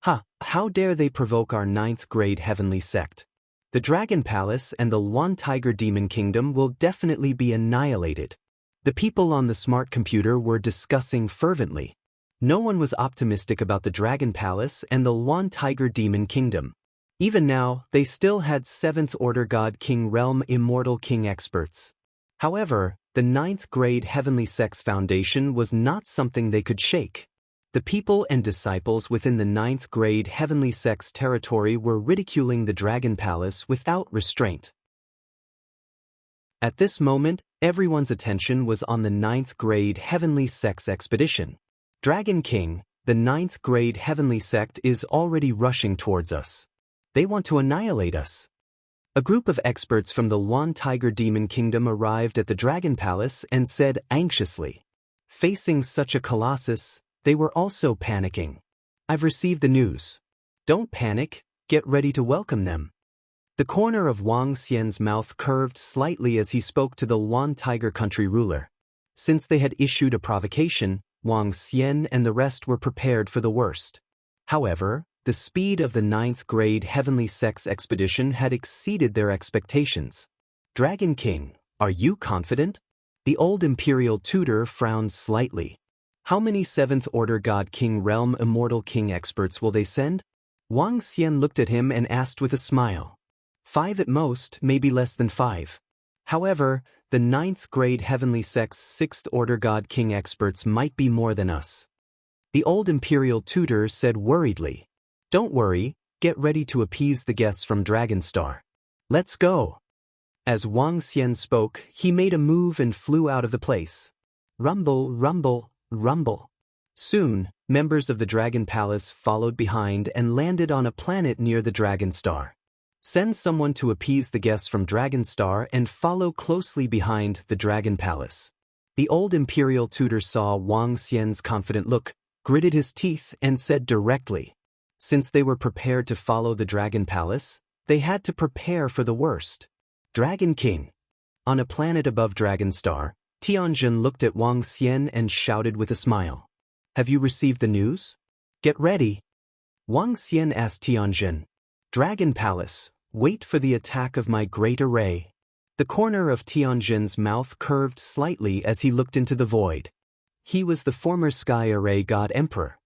S1: How dare they provoke our 9th Grade Heavenly Sect? The Dragon Palace and the Luan Tiger Demon Kingdom will definitely be annihilated. The people on the smart computer were discussing fervently. No one was optimistic about the Dragon Palace and the Luan Tiger Demon Kingdom. Even now, they still had 7th Order God King Realm Immortal King experts. However, the 9th Grade Heavenly Sect's foundation was not something they could shake. The people and disciples within the 9th Grade Heavenly Sect's territory were ridiculing the Dragon Palace without restraint. At this moment, everyone's attention was on the 9th Grade Heavenly Sect's expedition. Dragon King, the 9th Grade Heavenly Sect is already rushing towards us. They want to annihilate us. A group of experts from the Luan Tiger Demon Kingdom arrived at the Dragon Palace and said anxiously. Facing such a colossus, they were also panicking. I've received the news. Don't panic, get ready to welcome them. The corner of Wang Xian's mouth curved slightly as he spoke to the Luan Tiger country ruler. Since they had issued a provocation, Wang Xian and the rest were prepared for the worst. However, the speed of the 9th Grade Heavenly Sect's expedition had exceeded their expectations. Dragon King, are you confident? The old imperial tutor frowned slightly. How many 7th Order God King Realm Immortal King experts will they send? Wang Xian looked at him and asked with a smile. 5 at most, maybe less than 5. However, the 9th grade Heavenly Sect's 6th Order God King experts might be more than us. The old imperial tutor said worriedly. Don't worry, get ready to appease the guests from Dragonstar. Let's go. As Wang Xian spoke, he made a move and flew out of the place. Rumble, rumble, rumble. Soon, members of the Dragon Palace followed behind and landed on a planet near the Dragon Star. Send someone to appease the guests from Dragonstar and follow closely behind the Dragon Palace. The old imperial tutor saw Wang Xian's confident look, gritted his teeth and said directly. Since they were prepared to follow the Dragon Palace, they had to prepare for the worst. Dragon King. On a planet above Dragonstar, Tianjin looked at Wang Xian and shouted with a smile. Have you received the news? Get ready. Wang Xian asked Tianjin. Dragon Palace, wait for the attack of my great array. The corner of Tianjin's mouth curved slightly as he looked into the void. He was the former Sky Array God Emperor.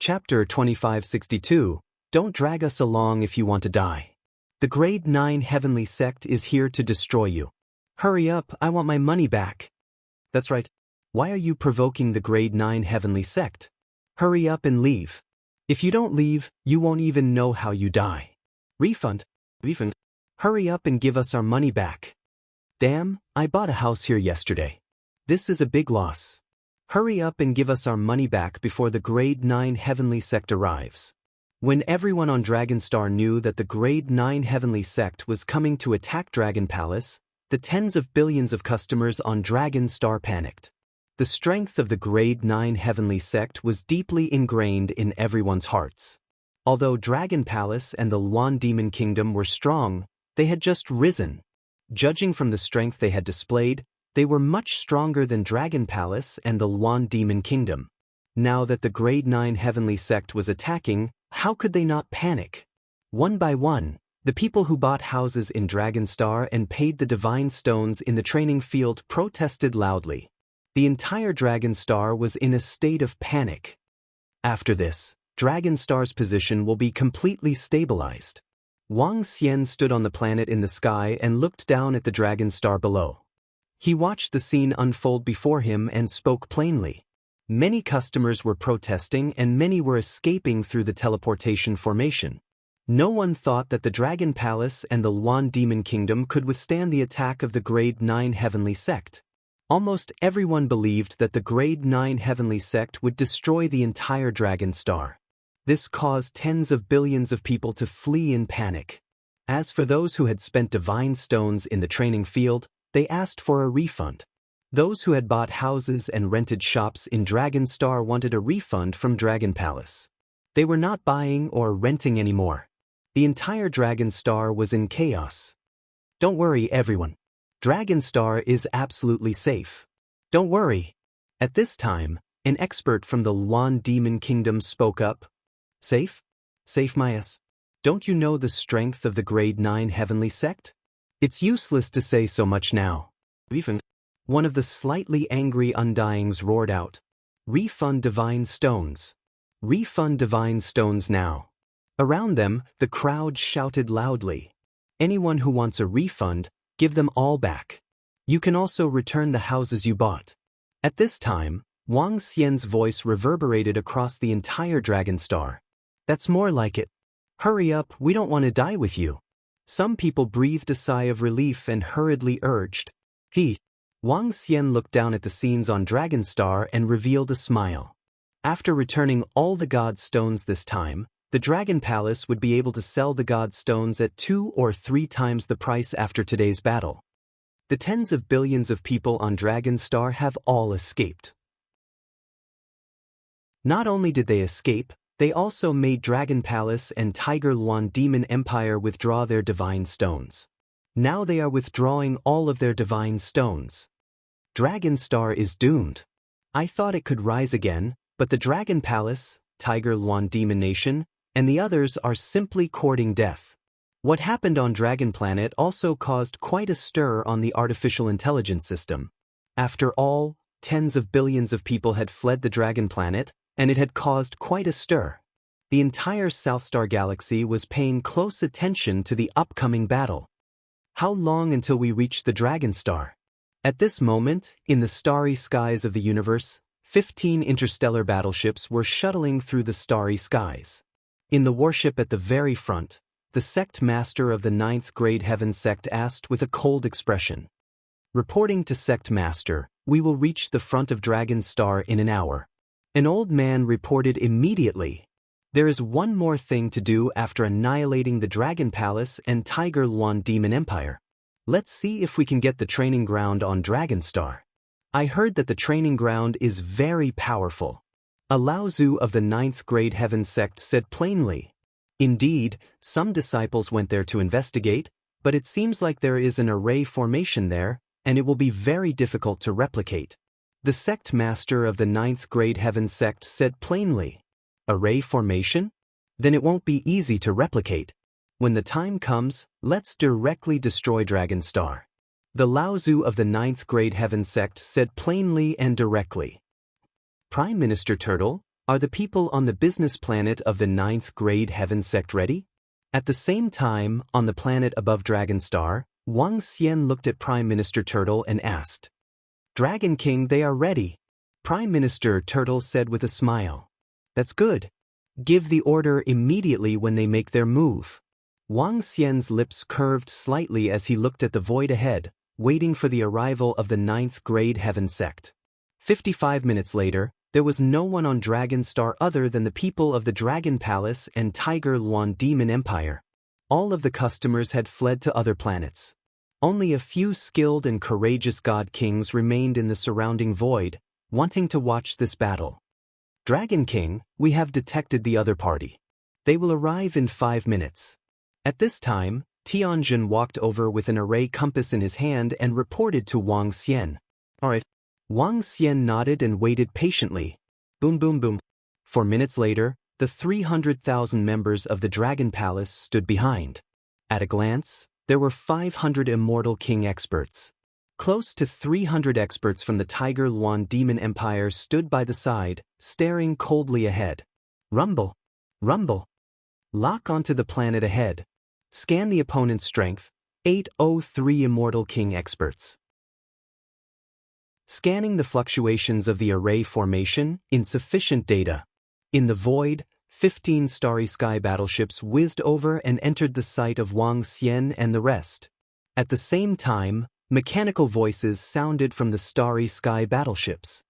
S1: Chapter 2562. Don't drag us along if you want to die. The Grade 9 Heavenly Sect is here to destroy you. Hurry up, I want my money back. That's right. Why are you provoking the Grade 9 Heavenly Sect? Hurry up and leave. If you don't leave, you won't even know how you die. Refund. Refund. Hurry up and give us our money back. Damn, I bought a house here yesterday. This is a big loss. Hurry up and give us our money back before the Grade 9 Heavenly Sect arrives. When everyone on Dragonstar knew that the Grade 9 Heavenly Sect was coming to attack Dragon Palace, the tens of billions of customers on Dragonstar panicked. The strength of the Grade 9 Heavenly Sect was deeply ingrained in everyone's hearts. Although Dragon Palace and the Luan Demon Kingdom were strong, they had just risen. Judging from the strength they had displayed, they were much stronger than Dragon Palace and the Luan Demon Kingdom. Now that the Grade 9 Heavenly Sect was attacking, how could they not panic? One by one, the people who bought houses in Dragonstar and paid the divine stones in the training field protested loudly. The entire Dragonstar was in a state of panic. After this, Dragonstar's position will be completely stabilized. Wang Xian stood on the planet in the sky and looked down at the Dragonstar below. He watched the scene unfold before him and spoke plainly. Many customers were protesting and many were escaping through the teleportation formation. No one thought that the Dragon Palace and the Luan Demon Kingdom could withstand the attack of the Grade 9 Heavenly Sect. Almost everyone believed that the Grade 9 Heavenly Sect would destroy the entire Dragon Star. This caused tens of billions of people to flee in panic. As for those who had spent divine stones in the training field, they asked for a refund. Those who had bought houses and rented shops in Dragonstar wanted a refund from Dragon Palace. They were not buying or renting anymore. The entire Dragonstar was in chaos. Don't worry, everyone. Dragonstar is absolutely safe. Don't worry. At this time, an expert from the Luan Demon Kingdom spoke up. Safe? Safe, Myas? Don't you know the strength of the Grade 9 Heavenly Sect? It's useless to say so much now. Refund. One of the slightly angry Undyings roared out. Refund divine stones. Refund divine stones now. Around them, the crowd shouted loudly. Anyone who wants a refund, give them all back. You can also return the houses you bought. At this time, Wang Xian's voice reverberated across the entire Dragonstar. That's more like it. Hurry up, we don't want to die with you. Some people breathed a sigh of relief and hurriedly urged. Wang Xian looked down at the scenes on Dragonstar and revealed a smile. After returning all the God Stones this time, the Dragon Palace would be able to sell the God Stones at 2 or 3 times the price after today's battle. The tens of billions of people on Dragonstar have all escaped. Not only did they escape, they also made Dragon Palace and Tiger Luan Demon Empire withdraw their divine stones. Now they are withdrawing all of their divine stones. Dragonstar is doomed. I thought it could rise again, but the Dragon Palace, Tiger Luan Demon Nation, and the others are simply courting death. What happened on Dragon Planet also caused quite a stir on the artificial intelligence system. After all, tens of billions of people had fled the Dragon Planet, and it had caused quite a stir. The entire South Star Galaxy was paying close attention to the upcoming battle. How long until we reach the Dragon Star? At this moment, in the starry skies of the universe, 15 interstellar battleships were shuttling through the starry skies. In the warship at the very front, the sect master of the 9th grade Heaven sect asked with a cold expression. Reporting to sect master, we will reach the front of Dragon Star in an hour. An old man reported immediately. There is one more thing to do after annihilating the Dragon Palace and Tiger Luan Demon Empire. Let's see if we can get the training ground on Dragon Star. I heard that the training ground is very powerful. A Lao Tzu of the 9th grade Heaven sect said plainly. Indeed, some disciples went there to investigate, but it seems like there is an array formation there, and it will be very difficult to replicate. The sect master of the 9th grade Heaven sect said plainly. Array formation? Then it won't be easy to replicate. When the time comes, let's directly destroy Dragon Star. The Lao Tzu of the 9th grade Heaven sect said plainly and directly. Prime Minister Turtle, are the people on the business planet of the 9th grade Heaven sect ready? At the same time, on the planet above Dragon Star, Wang Xian looked at Prime Minister Turtle and asked. Dragon King, they are ready. Prime Minister Turtle said with a smile. That's good. Give the order immediately when they make their move. Wang Xian's lips curved slightly as he looked at the void ahead, waiting for the arrival of the 9th grade Heaven sect. 55 minutes later, there was no one on Dragon Star other than the people of the Dragon Palace and Tiger Luan Demon Empire. All of the customers had fled to other planets. Only a few skilled and courageous god kings remained in the surrounding void, wanting to watch this battle. Dragon King, we have detected the other party. They will arrive in 5 minutes. At this time, Tianjin walked over with an array compass in his hand and reported to Wang Xian. All right. Wang Xian nodded and waited patiently. Boom boom boom. 4 minutes later, the 300,000 members of the Dragon Palace stood behind. At a glance, there were 500 Immortal King experts. Close to 300 experts from the Tiger Luan Demon Empire stood by the side, staring coldly ahead. Rumble. Rumble. Lock onto the planet ahead. Scan the opponent's strength. 803 Immortal King experts. Scanning the fluctuations of the array formation, insufficient data. In the void, 15 starry sky battleships whizzed over and entered the sight of Wang Xian and the rest. At the same time, mechanical voices sounded from the starry sky battleships.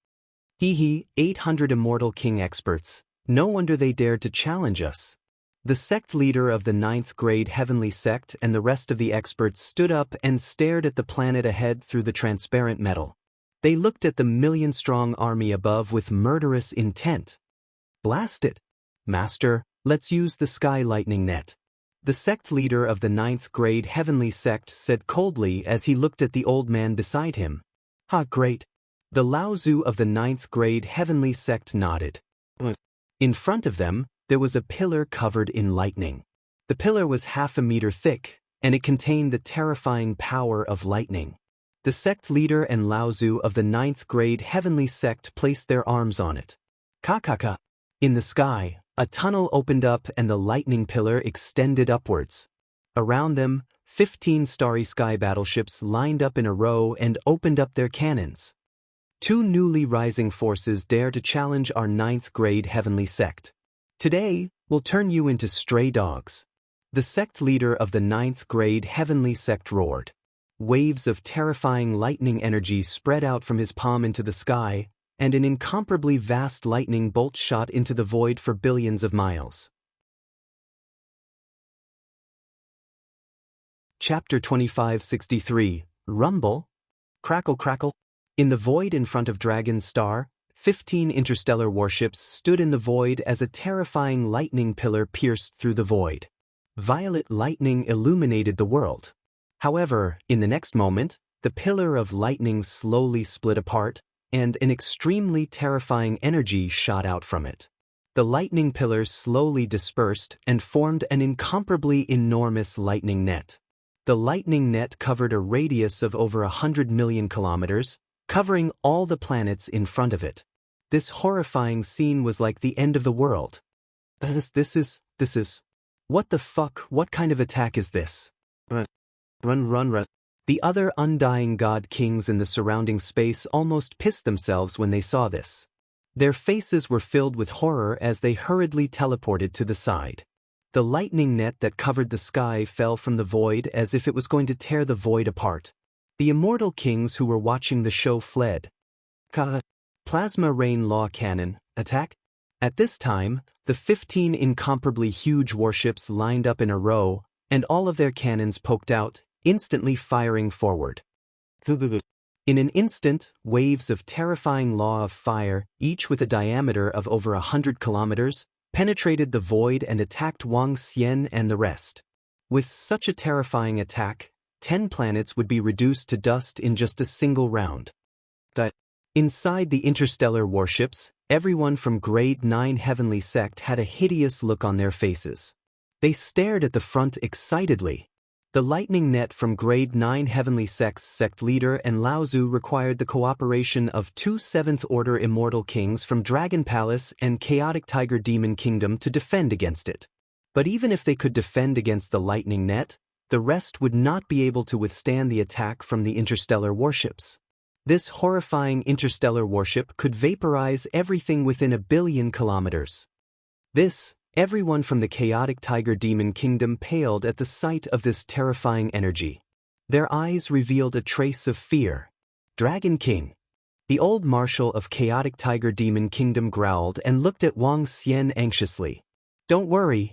S1: Hee 800 Immortal King experts. No wonder they dared to challenge us. The sect leader of the 9th grade Heavenly Sect and the rest of the experts stood up and stared at the planet ahead through the transparent metal. They looked at the million-strong army above with murderous intent. Blast it. Master, let's use the sky lightning net. The sect leader of the 9th grade Heavenly Sect said coldly as he looked at the old man beside him. Ha, great. The Lao Tzu of the 9th grade Heavenly Sect nodded. In front of them, there was a pillar covered in lightning. The pillar was half a meter thick, and it contained the terrifying power of lightning. The sect leader and Lao Tzu of the 9th grade Heavenly Sect placed their arms on it. Ka. In the sky, a tunnel opened up and the lightning pillar extended upwards. Around them, 15 starry sky battleships lined up in a row and opened up their cannons. 2 newly rising forces dare to challenge our 9th grade Heavenly Sect. Today, we'll turn you into stray dogs. The sect leader of the 9th grade Heavenly Sect roared. Waves of terrifying lightning energy spread out from his palm into the sky, and an incomparably vast lightning bolt shot into the void for billions of miles. Chapter 2563, Rumble? Crackle crackle. In the void in front of Dragon Star, 15 interstellar warships stood in the void as a terrifying lightning pillar pierced through the void. Violet lightning illuminated the world. However, in the next moment, the pillar of lightning slowly split apart, and an extremely terrifying energy shot out from it. The lightning pillars slowly dispersed and formed an incomparably enormous lightning net. The lightning net covered a radius of over 100 million kilometers, covering all the planets in front of it. This horrifying scene was like the end of the world. This is... What the fuck, what kind of attack is this? Run. The other undying god kings in the surrounding space almost pissed themselves when they saw this. Their faces were filled with horror as they hurriedly teleported to the side. The lightning net that covered the sky fell from the void as if it was going to tear the void apart. The immortal kings who were watching the show fled. Plasma rain law cannon, attack? At this time, the 15 incomparably huge warships lined up in a row, and all of their cannons poked out, instantly firing forward. In an instant, waves of terrifying law of fire, each with a diameter of over 100 kilometers, penetrated the void and attacked Wang Xian and the rest. With such a terrifying attack, 10 planets would be reduced to dust in just a single round. Inside the interstellar warships, everyone from Grade 9 Heavenly Sect had a hideous look on their faces. They stared at the front excitedly. The lightning net from Grade 9 Heavenly Sect's sect leader and Lao Tzu required the cooperation of 2 7th-order immortal kings from Dragon Palace and Chaotic Tiger Demon Kingdom to defend against it. But even if they could defend against the lightning net, the rest would not be able to withstand the attack from the interstellar warships. This horrifying interstellar warship could vaporize everything within 1 billion kilometers. Everyone from the Chaotic Tiger Demon Kingdom paled at the sight of this terrifying energy. Their eyes revealed a trace of fear. Dragon King. The old marshal of Chaotic Tiger Demon Kingdom growled and looked at Wang Xian anxiously. Don't worry.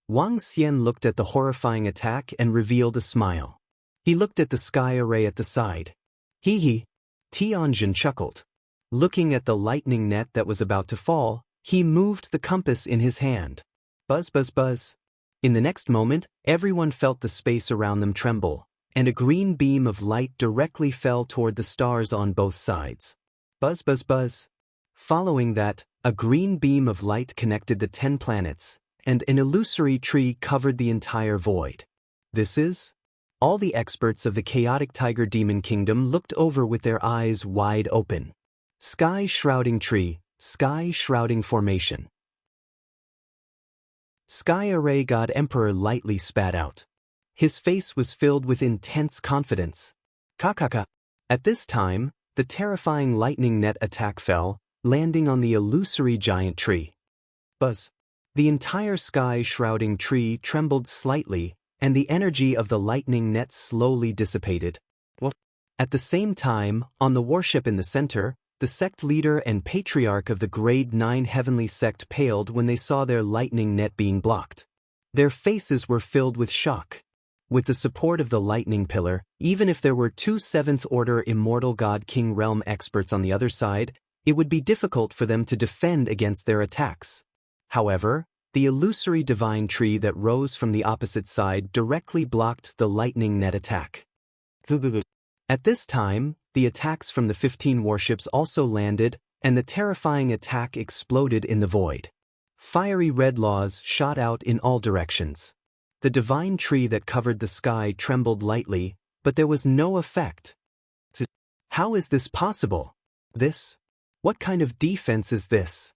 S1: Wang Xian looked at the horrifying attack and revealed a smile. He looked at the sky array at the side. Hee. Tianjin chuckled. Looking at the lightning net that was about to fall, he moved the compass in his hand. Buzz, buzz, buzz. In the next moment, everyone felt the space around them tremble, and a green beam of light directly fell toward the stars on both sides. Buzz, buzz, buzz. Following that, a green beam of light connected the 10 planets, and an illusory tree covered the entire void. All the experts of the Chaotic Tiger Demon Kingdom looked over with their eyes wide open. Sky shrouding tree, sky shrouding formation. Sky Array God Emperor lightly spat out. His face was filled with intense confidence. Kakaka. At this time, the terrifying lightning net attack fell, landing on the illusory giant tree. Buzz. The entire sky shrouding tree trembled slightly, and the energy of the lightning net slowly dissipated. At the same time, on the warship in the center, the sect leader and patriarch of the Grade 9 Heavenly Sect paled when they saw their lightning net being blocked. Their faces were filled with shock. With the support of the lightning pillar, even if there were 2 7th-order Immortal God King Realm experts on the other side, it would be difficult for them to defend against their attacks. However, the illusory divine tree that rose from the opposite side directly blocked the lightning net attack. At this time, the attacks from the 15 warships also landed, and the terrifying attack exploded in the void. Fiery red laws shot out in all directions. The divine tree that covered the sky trembled lightly, but there was no effect. How is this possible? What kind of defense is this?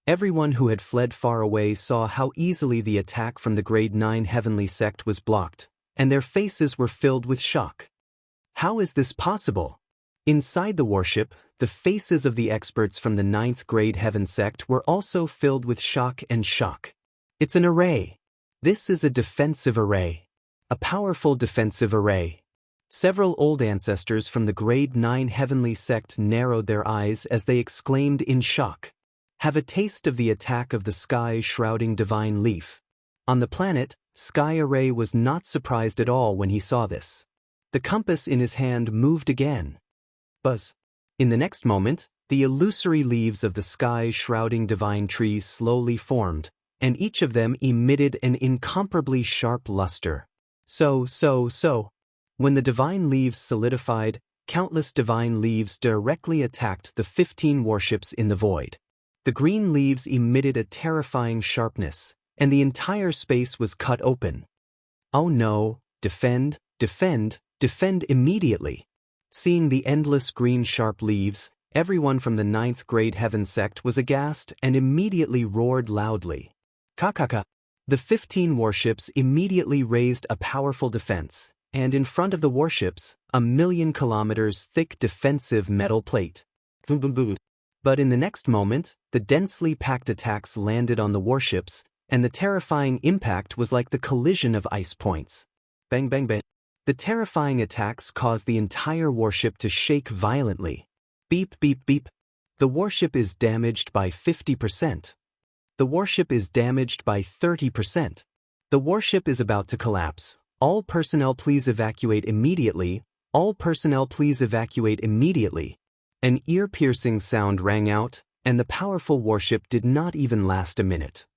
S1: Everyone who had fled far away saw how easily the attack from the Grade 9 Heavenly Sect was blocked, and their faces were filled with shock. How is this possible? Inside the warship, the faces of the experts from the 9th Grade Heaven Sect were also filled with shock and shock. It's an array. This is a defensive array. A powerful defensive array. Several old ancestors from the Grade 9 Heavenly Sect narrowed their eyes as they exclaimed in shock. Have a taste of the attack of the sky shrouding divine leaf. On the planet, Sky Array was not surprised at all when he saw this. The compass in his hand moved again. Buzz. In the next moment, the illusory leaves of the sky shrouding divine tree slowly formed, and each of them emitted an incomparably sharp luster. So. When the divine leaves solidified, countless divine leaves directly attacked the 15 warships in the void. The green leaves emitted a terrifying sharpness, and the entire space was cut open. Oh no, defend, defend, defend immediately. Seeing the endless green sharp leaves, everyone from the 9th grade heaven sect was aghast and immediately roared loudly. Kakaka. The 15 warships immediately raised a powerful defense, and in front of the warships, a 1,000,000 kilometers thick defensive metal plate. But in the next moment, the densely packed attacks landed on the warships, and the terrifying impact was like the collision of ice points. Bang bang bang. The terrifying attacks caused the entire warship to shake violently. Beep beep beep. The warship is damaged by 50%. The warship is damaged by 30%. The warship is about to collapse. All personnel please evacuate immediately. All personnel please evacuate immediately. An ear-piercing sound rang out, and the powerful warship did not even last a minute.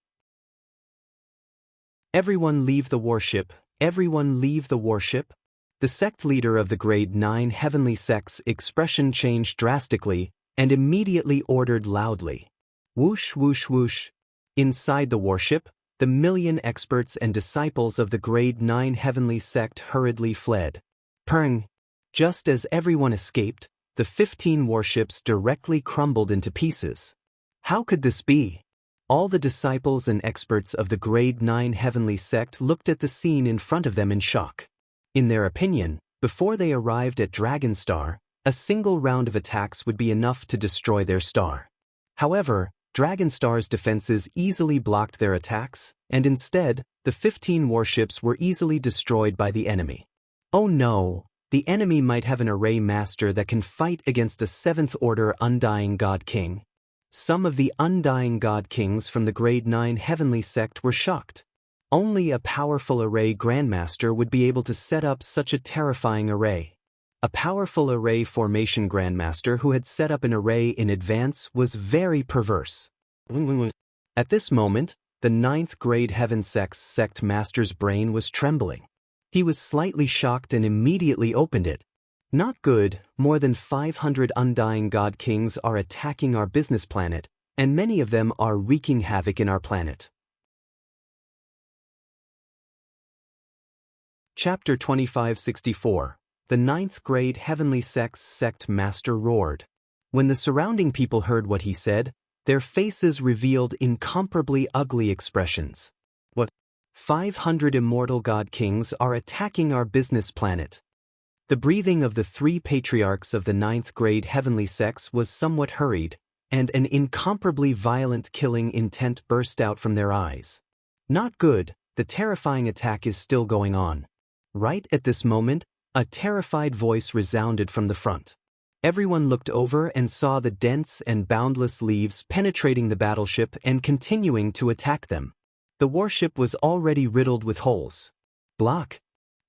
S1: Everyone leave the warship. Everyone leave the warship. The sect leader of the grade 9 heavenly sect's expression changed drastically and immediately ordered loudly. Whoosh whoosh whoosh. Inside the warship, the 1,000,000 experts and disciples of the grade 9 heavenly sect hurriedly fled. Purring. Just as everyone escaped, the 15 warships directly crumbled into pieces. How could this be? All the disciples and experts of the grade 9 heavenly sect looked at the scene in front of them in shock. In their opinion, before they arrived at Dragonstar, a single round of attacks would be enough to destroy their star. However, Dragonstar's defenses easily blocked their attacks, and instead, the 15 warships were easily destroyed by the enemy. Oh no, the enemy might have an array master that can fight against a 7th order Undying God King. Some of the Undying God Kings from the grade 9 heavenly sect were shocked. Only a powerful array grandmaster would be able to set up such a terrifying array. A powerful array formation grandmaster who had set up an array in advance was very perverse. At this moment, the 9th grade heaven sect's sect master's brain was trembling. He was slightly shocked and immediately opened it. Not good, more than 500 Undying God Kings are attacking our business planet, and many of them are wreaking havoc in our planet. Chapter 2564. The 9th grade heavenly sect's sect master roared. When the surrounding people heard what he said, their faces revealed incomparably ugly expressions. What? 500 immortal god kings are attacking our business planet. The breathing of the 3 patriarchs of the 9th grade heavenly sects was somewhat hurried, and an incomparably violent killing intent burst out from their eyes. Not good, the terrifying attack is still going on. Right at this moment, a terrified voice resounded from the front. Everyone looked over and saw the dense and boundless leaves penetrating the battleship and continuing to attack them. The warship was already riddled with holes. Block.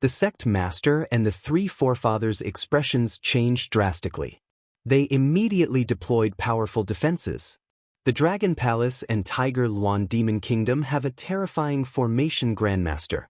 S1: The sect master and the 3 forefathers' expressions changed drastically. They immediately deployed powerful defenses. The Dragon Palace and Tiger Luan Demon Kingdom have a terrifying formation grandmaster.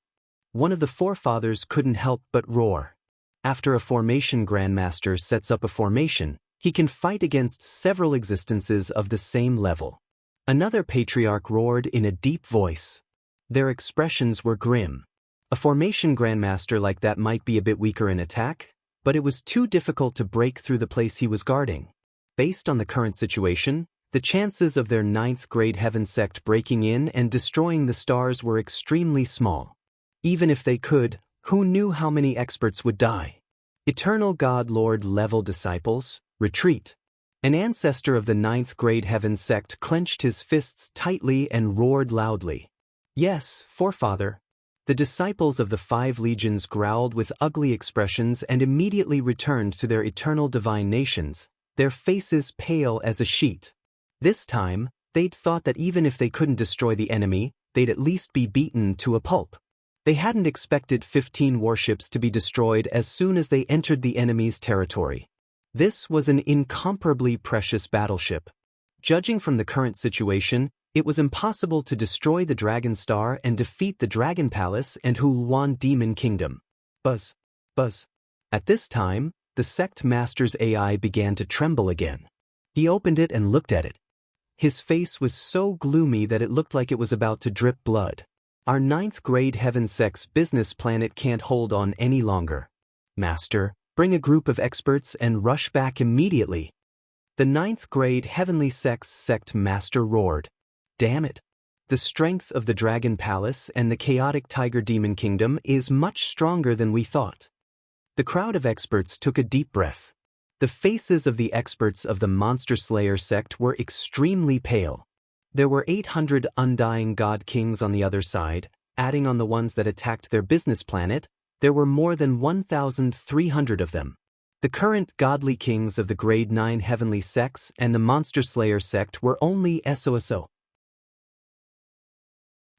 S1: One of the forefathers couldn't help but roar. After a formation grandmaster sets up a formation, he can fight against several existences of the same level. Another patriarch roared in a deep voice. Their expressions were grim. A formation grandmaster like that might be a bit weaker in attack, but it was too difficult to break through the place he was guarding. Based on the current situation, the chances of their 9th grade heaven sect breaking in and destroying the stars were extremely small. Even if they could, who knew how many experts would die? Eternal God Lord level disciples, retreat. An ancestor of the 9th grade heaven sect clenched his fists tightly and roared loudly. Yes, forefather. The disciples of the 5 legions growled with ugly expressions and immediately returned to their eternal divine nations, their faces pale as a sheet. This time, they'd thought that even if they couldn't destroy the enemy, they'd at least be beaten to a pulp. They hadn't expected 15 warships to be destroyed as soon as they entered the enemy's territory. This was an incomparably precious battleship. Judging from the current situation, it was impossible to destroy the Dragon Star and defeat the Dragon Palace and Luan Demon Kingdom. Buzz. Buzz. At this time, the sect master's AI began to tremble again. He opened it and looked at it. His face was so gloomy that it looked like it was about to drip blood. Our ninth grade Heaven Sex business planet can't hold on any longer. Master, bring a group of experts and rush back immediately. The ninth grade Heavenly Sex Sect Master roared. Damn it. The strength of the Dragon Palace and the chaotic Tiger Demon Kingdom is much stronger than we thought. The crowd of experts took a deep breath. The faces of the experts of the Monster Slayer sect were extremely pale. There were 800 undying god kings on the other side, adding on the ones that attacked their business planet, there were more than 1,300 of them. The current godly kings of the Grade 9 Heavenly Sects and the Monster Slayer sect were only SOSO.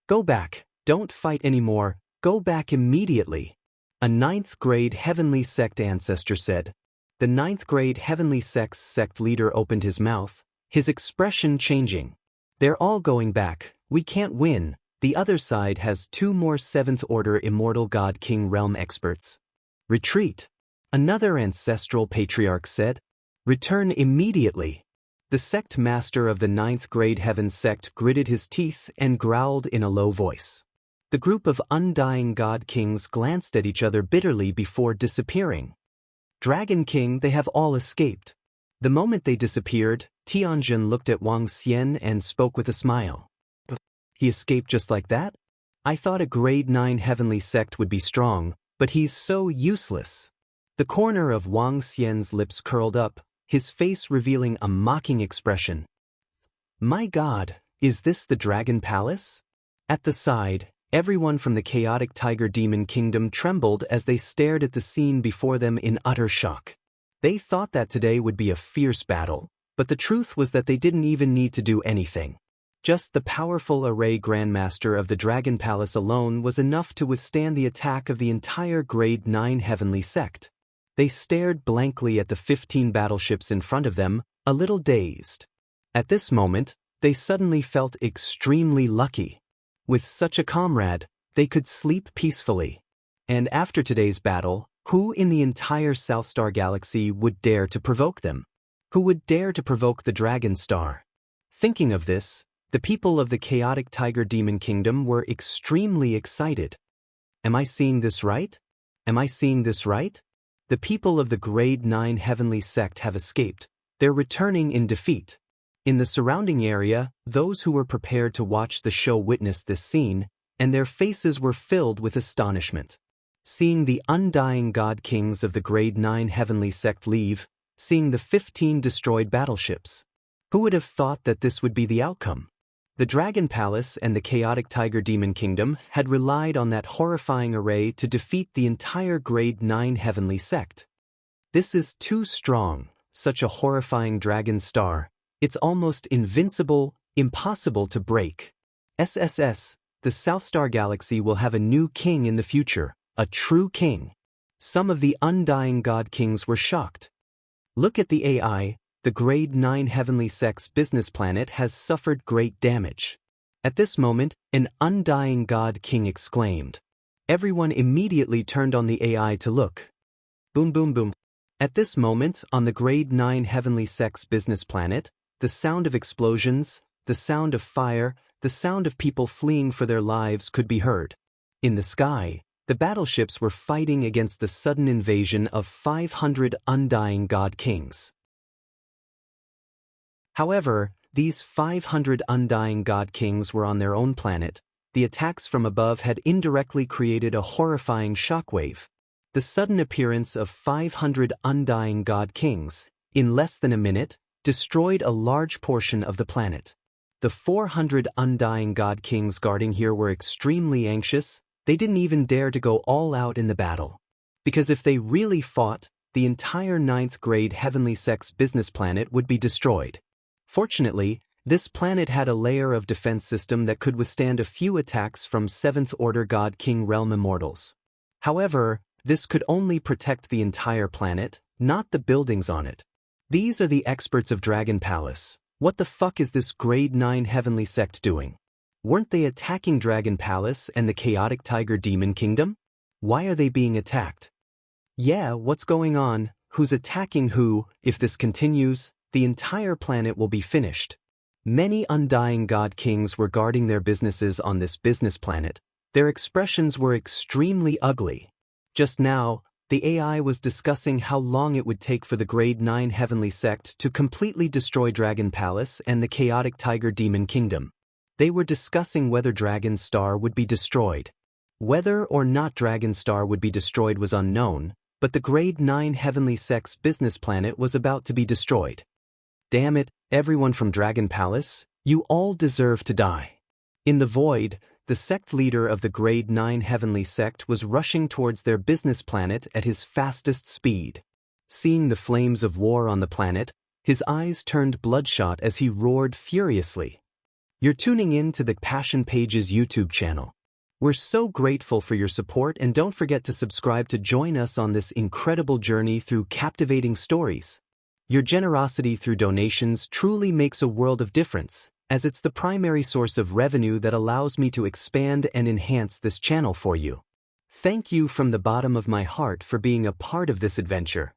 S1: Go back, don't fight anymore, go back immediately. A ninth grade Heavenly Sect ancestor said. The ninth grade Heavenly Sects sect leader opened his mouth, his expression changing. They're all going back, we can't win, the other side has 2 more 7th order Immortal God King Realm experts. Retreat. Another ancestral patriarch said. Return immediately. The sect master of the ninth grade Heaven sect gritted his teeth and growled in a low voice. The group of undying god kings glanced at each other bitterly before disappearing. Dragon King, they have all escaped. The moment they disappeared, Tianjin looked at Wang Xian and spoke with a smile. He escaped just like that? I thought a grade 9 heavenly sect would be strong, but he's so useless. The corner of Wang Xian's lips curled up, his face revealing a mocking expression. My God, is this the Dragon Palace? At the side, everyone from the chaotic Tiger Demon Kingdom trembled as they stared at the scene before them in utter shock. They thought that today would be a fierce battle, but the truth was that they didn't even need to do anything. Just the powerful Array Grandmaster of the Dragon Palace alone was enough to withstand the attack of the entire Grade 9 Heavenly Sect. They stared blankly at the 15 battleships in front of them, a little dazed. At this moment, they suddenly felt extremely lucky. With such a comrade, they could sleep peacefully. And after today's battle, who in the entire Southstar Galaxy would dare to provoke them? Who would dare to provoke the Dragon Star? Thinking of this, the people of the chaotic Tiger Demon Kingdom were extremely excited. Am I seeing this right? Am I seeing this right? The people of the Grade 9 Heavenly Sect have escaped. They're returning in defeat. In the surrounding area, those who were prepared to watch the show witnessed this scene, and their faces were filled with astonishment. Seeing the undying god kings of the Grade 9 Heavenly Sect leave, seeing the 15 destroyed battleships. Who would have thought that this would be the outcome? The Dragon Palace and the chaotic Tiger Demon Kingdom had relied on that horrifying array to defeat the entire Grade 9 Heavenly Sect. This is too strong, such a horrifying dragon star. It's almost invincible, impossible to break. SSS, the Southstar Galaxy will have a new king in the future, a true king. Some of the undying god kings were shocked. Look at the AI, the Grade 9 Heavenly Sect's business planet has suffered great damage. At this moment, an undying god king exclaimed. Everyone immediately turned on the AI to look. Boom boom boom. At this moment, on the Grade 9 Heavenly Sect's business planet, the sound of explosions, the sound of fire, the sound of people fleeing for their lives could be heard. In the sky, the battleships were fighting against the sudden invasion of 500 undying god kings. However, these 500 undying god kings were on their own planet. The attacks from above had indirectly created a horrifying shockwave. The sudden appearance of 500 undying god kings, in less than a minute, destroyed a large portion of the planet. The 400 undying god kings guarding here were extremely anxious. They didn't even dare to go all out in the battle. Because if they really fought, the entire 9th grade Heavenly Sect's business planet would be destroyed. Fortunately, this planet had a layer of defense system that could withstand a few attacks from 7th order God King Realm Immortals. However, this could only protect the entire planet, not the buildings on it. These are the experts of Dragon Palace. What the fuck is this Grade 9 Heavenly Sect doing? Weren't they attacking Dragon Palace and the chaotic Tiger Demon Kingdom? Why are they being attacked? Yeah, what's going on? Who's attacking who? If this continues, the entire planet will be finished. Many undying god kings were guarding their businesses on this business planet. Their expressions were extremely ugly. Just now, the AI was discussing how long it would take for the Grade 9 Heavenly Sect to completely destroy Dragon Palace and the chaotic Tiger Demon Kingdom. They were discussing whether Dragon's Star would be destroyed. Whether or not Dragon Star would be destroyed was unknown, but the Grade 9 Heavenly Sect's business planet was about to be destroyed. Damn it, everyone from Dragon Palace, you all deserve to die. In the void, the sect leader of the Grade 9 Heavenly Sect was rushing towards their business planet at his fastest speed. Seeing the flames of war on the planet, his eyes turned bloodshot as he roared furiously. You're tuning in to the Passion Pages YouTube channel. We're so grateful for your support, and don't forget to subscribe to join us on this incredible journey through captivating stories. Your generosity through donations truly makes a world of difference, as it's the primary source of revenue that allows me to expand and enhance this channel for you. Thank you from the bottom of my heart for being a part of this adventure.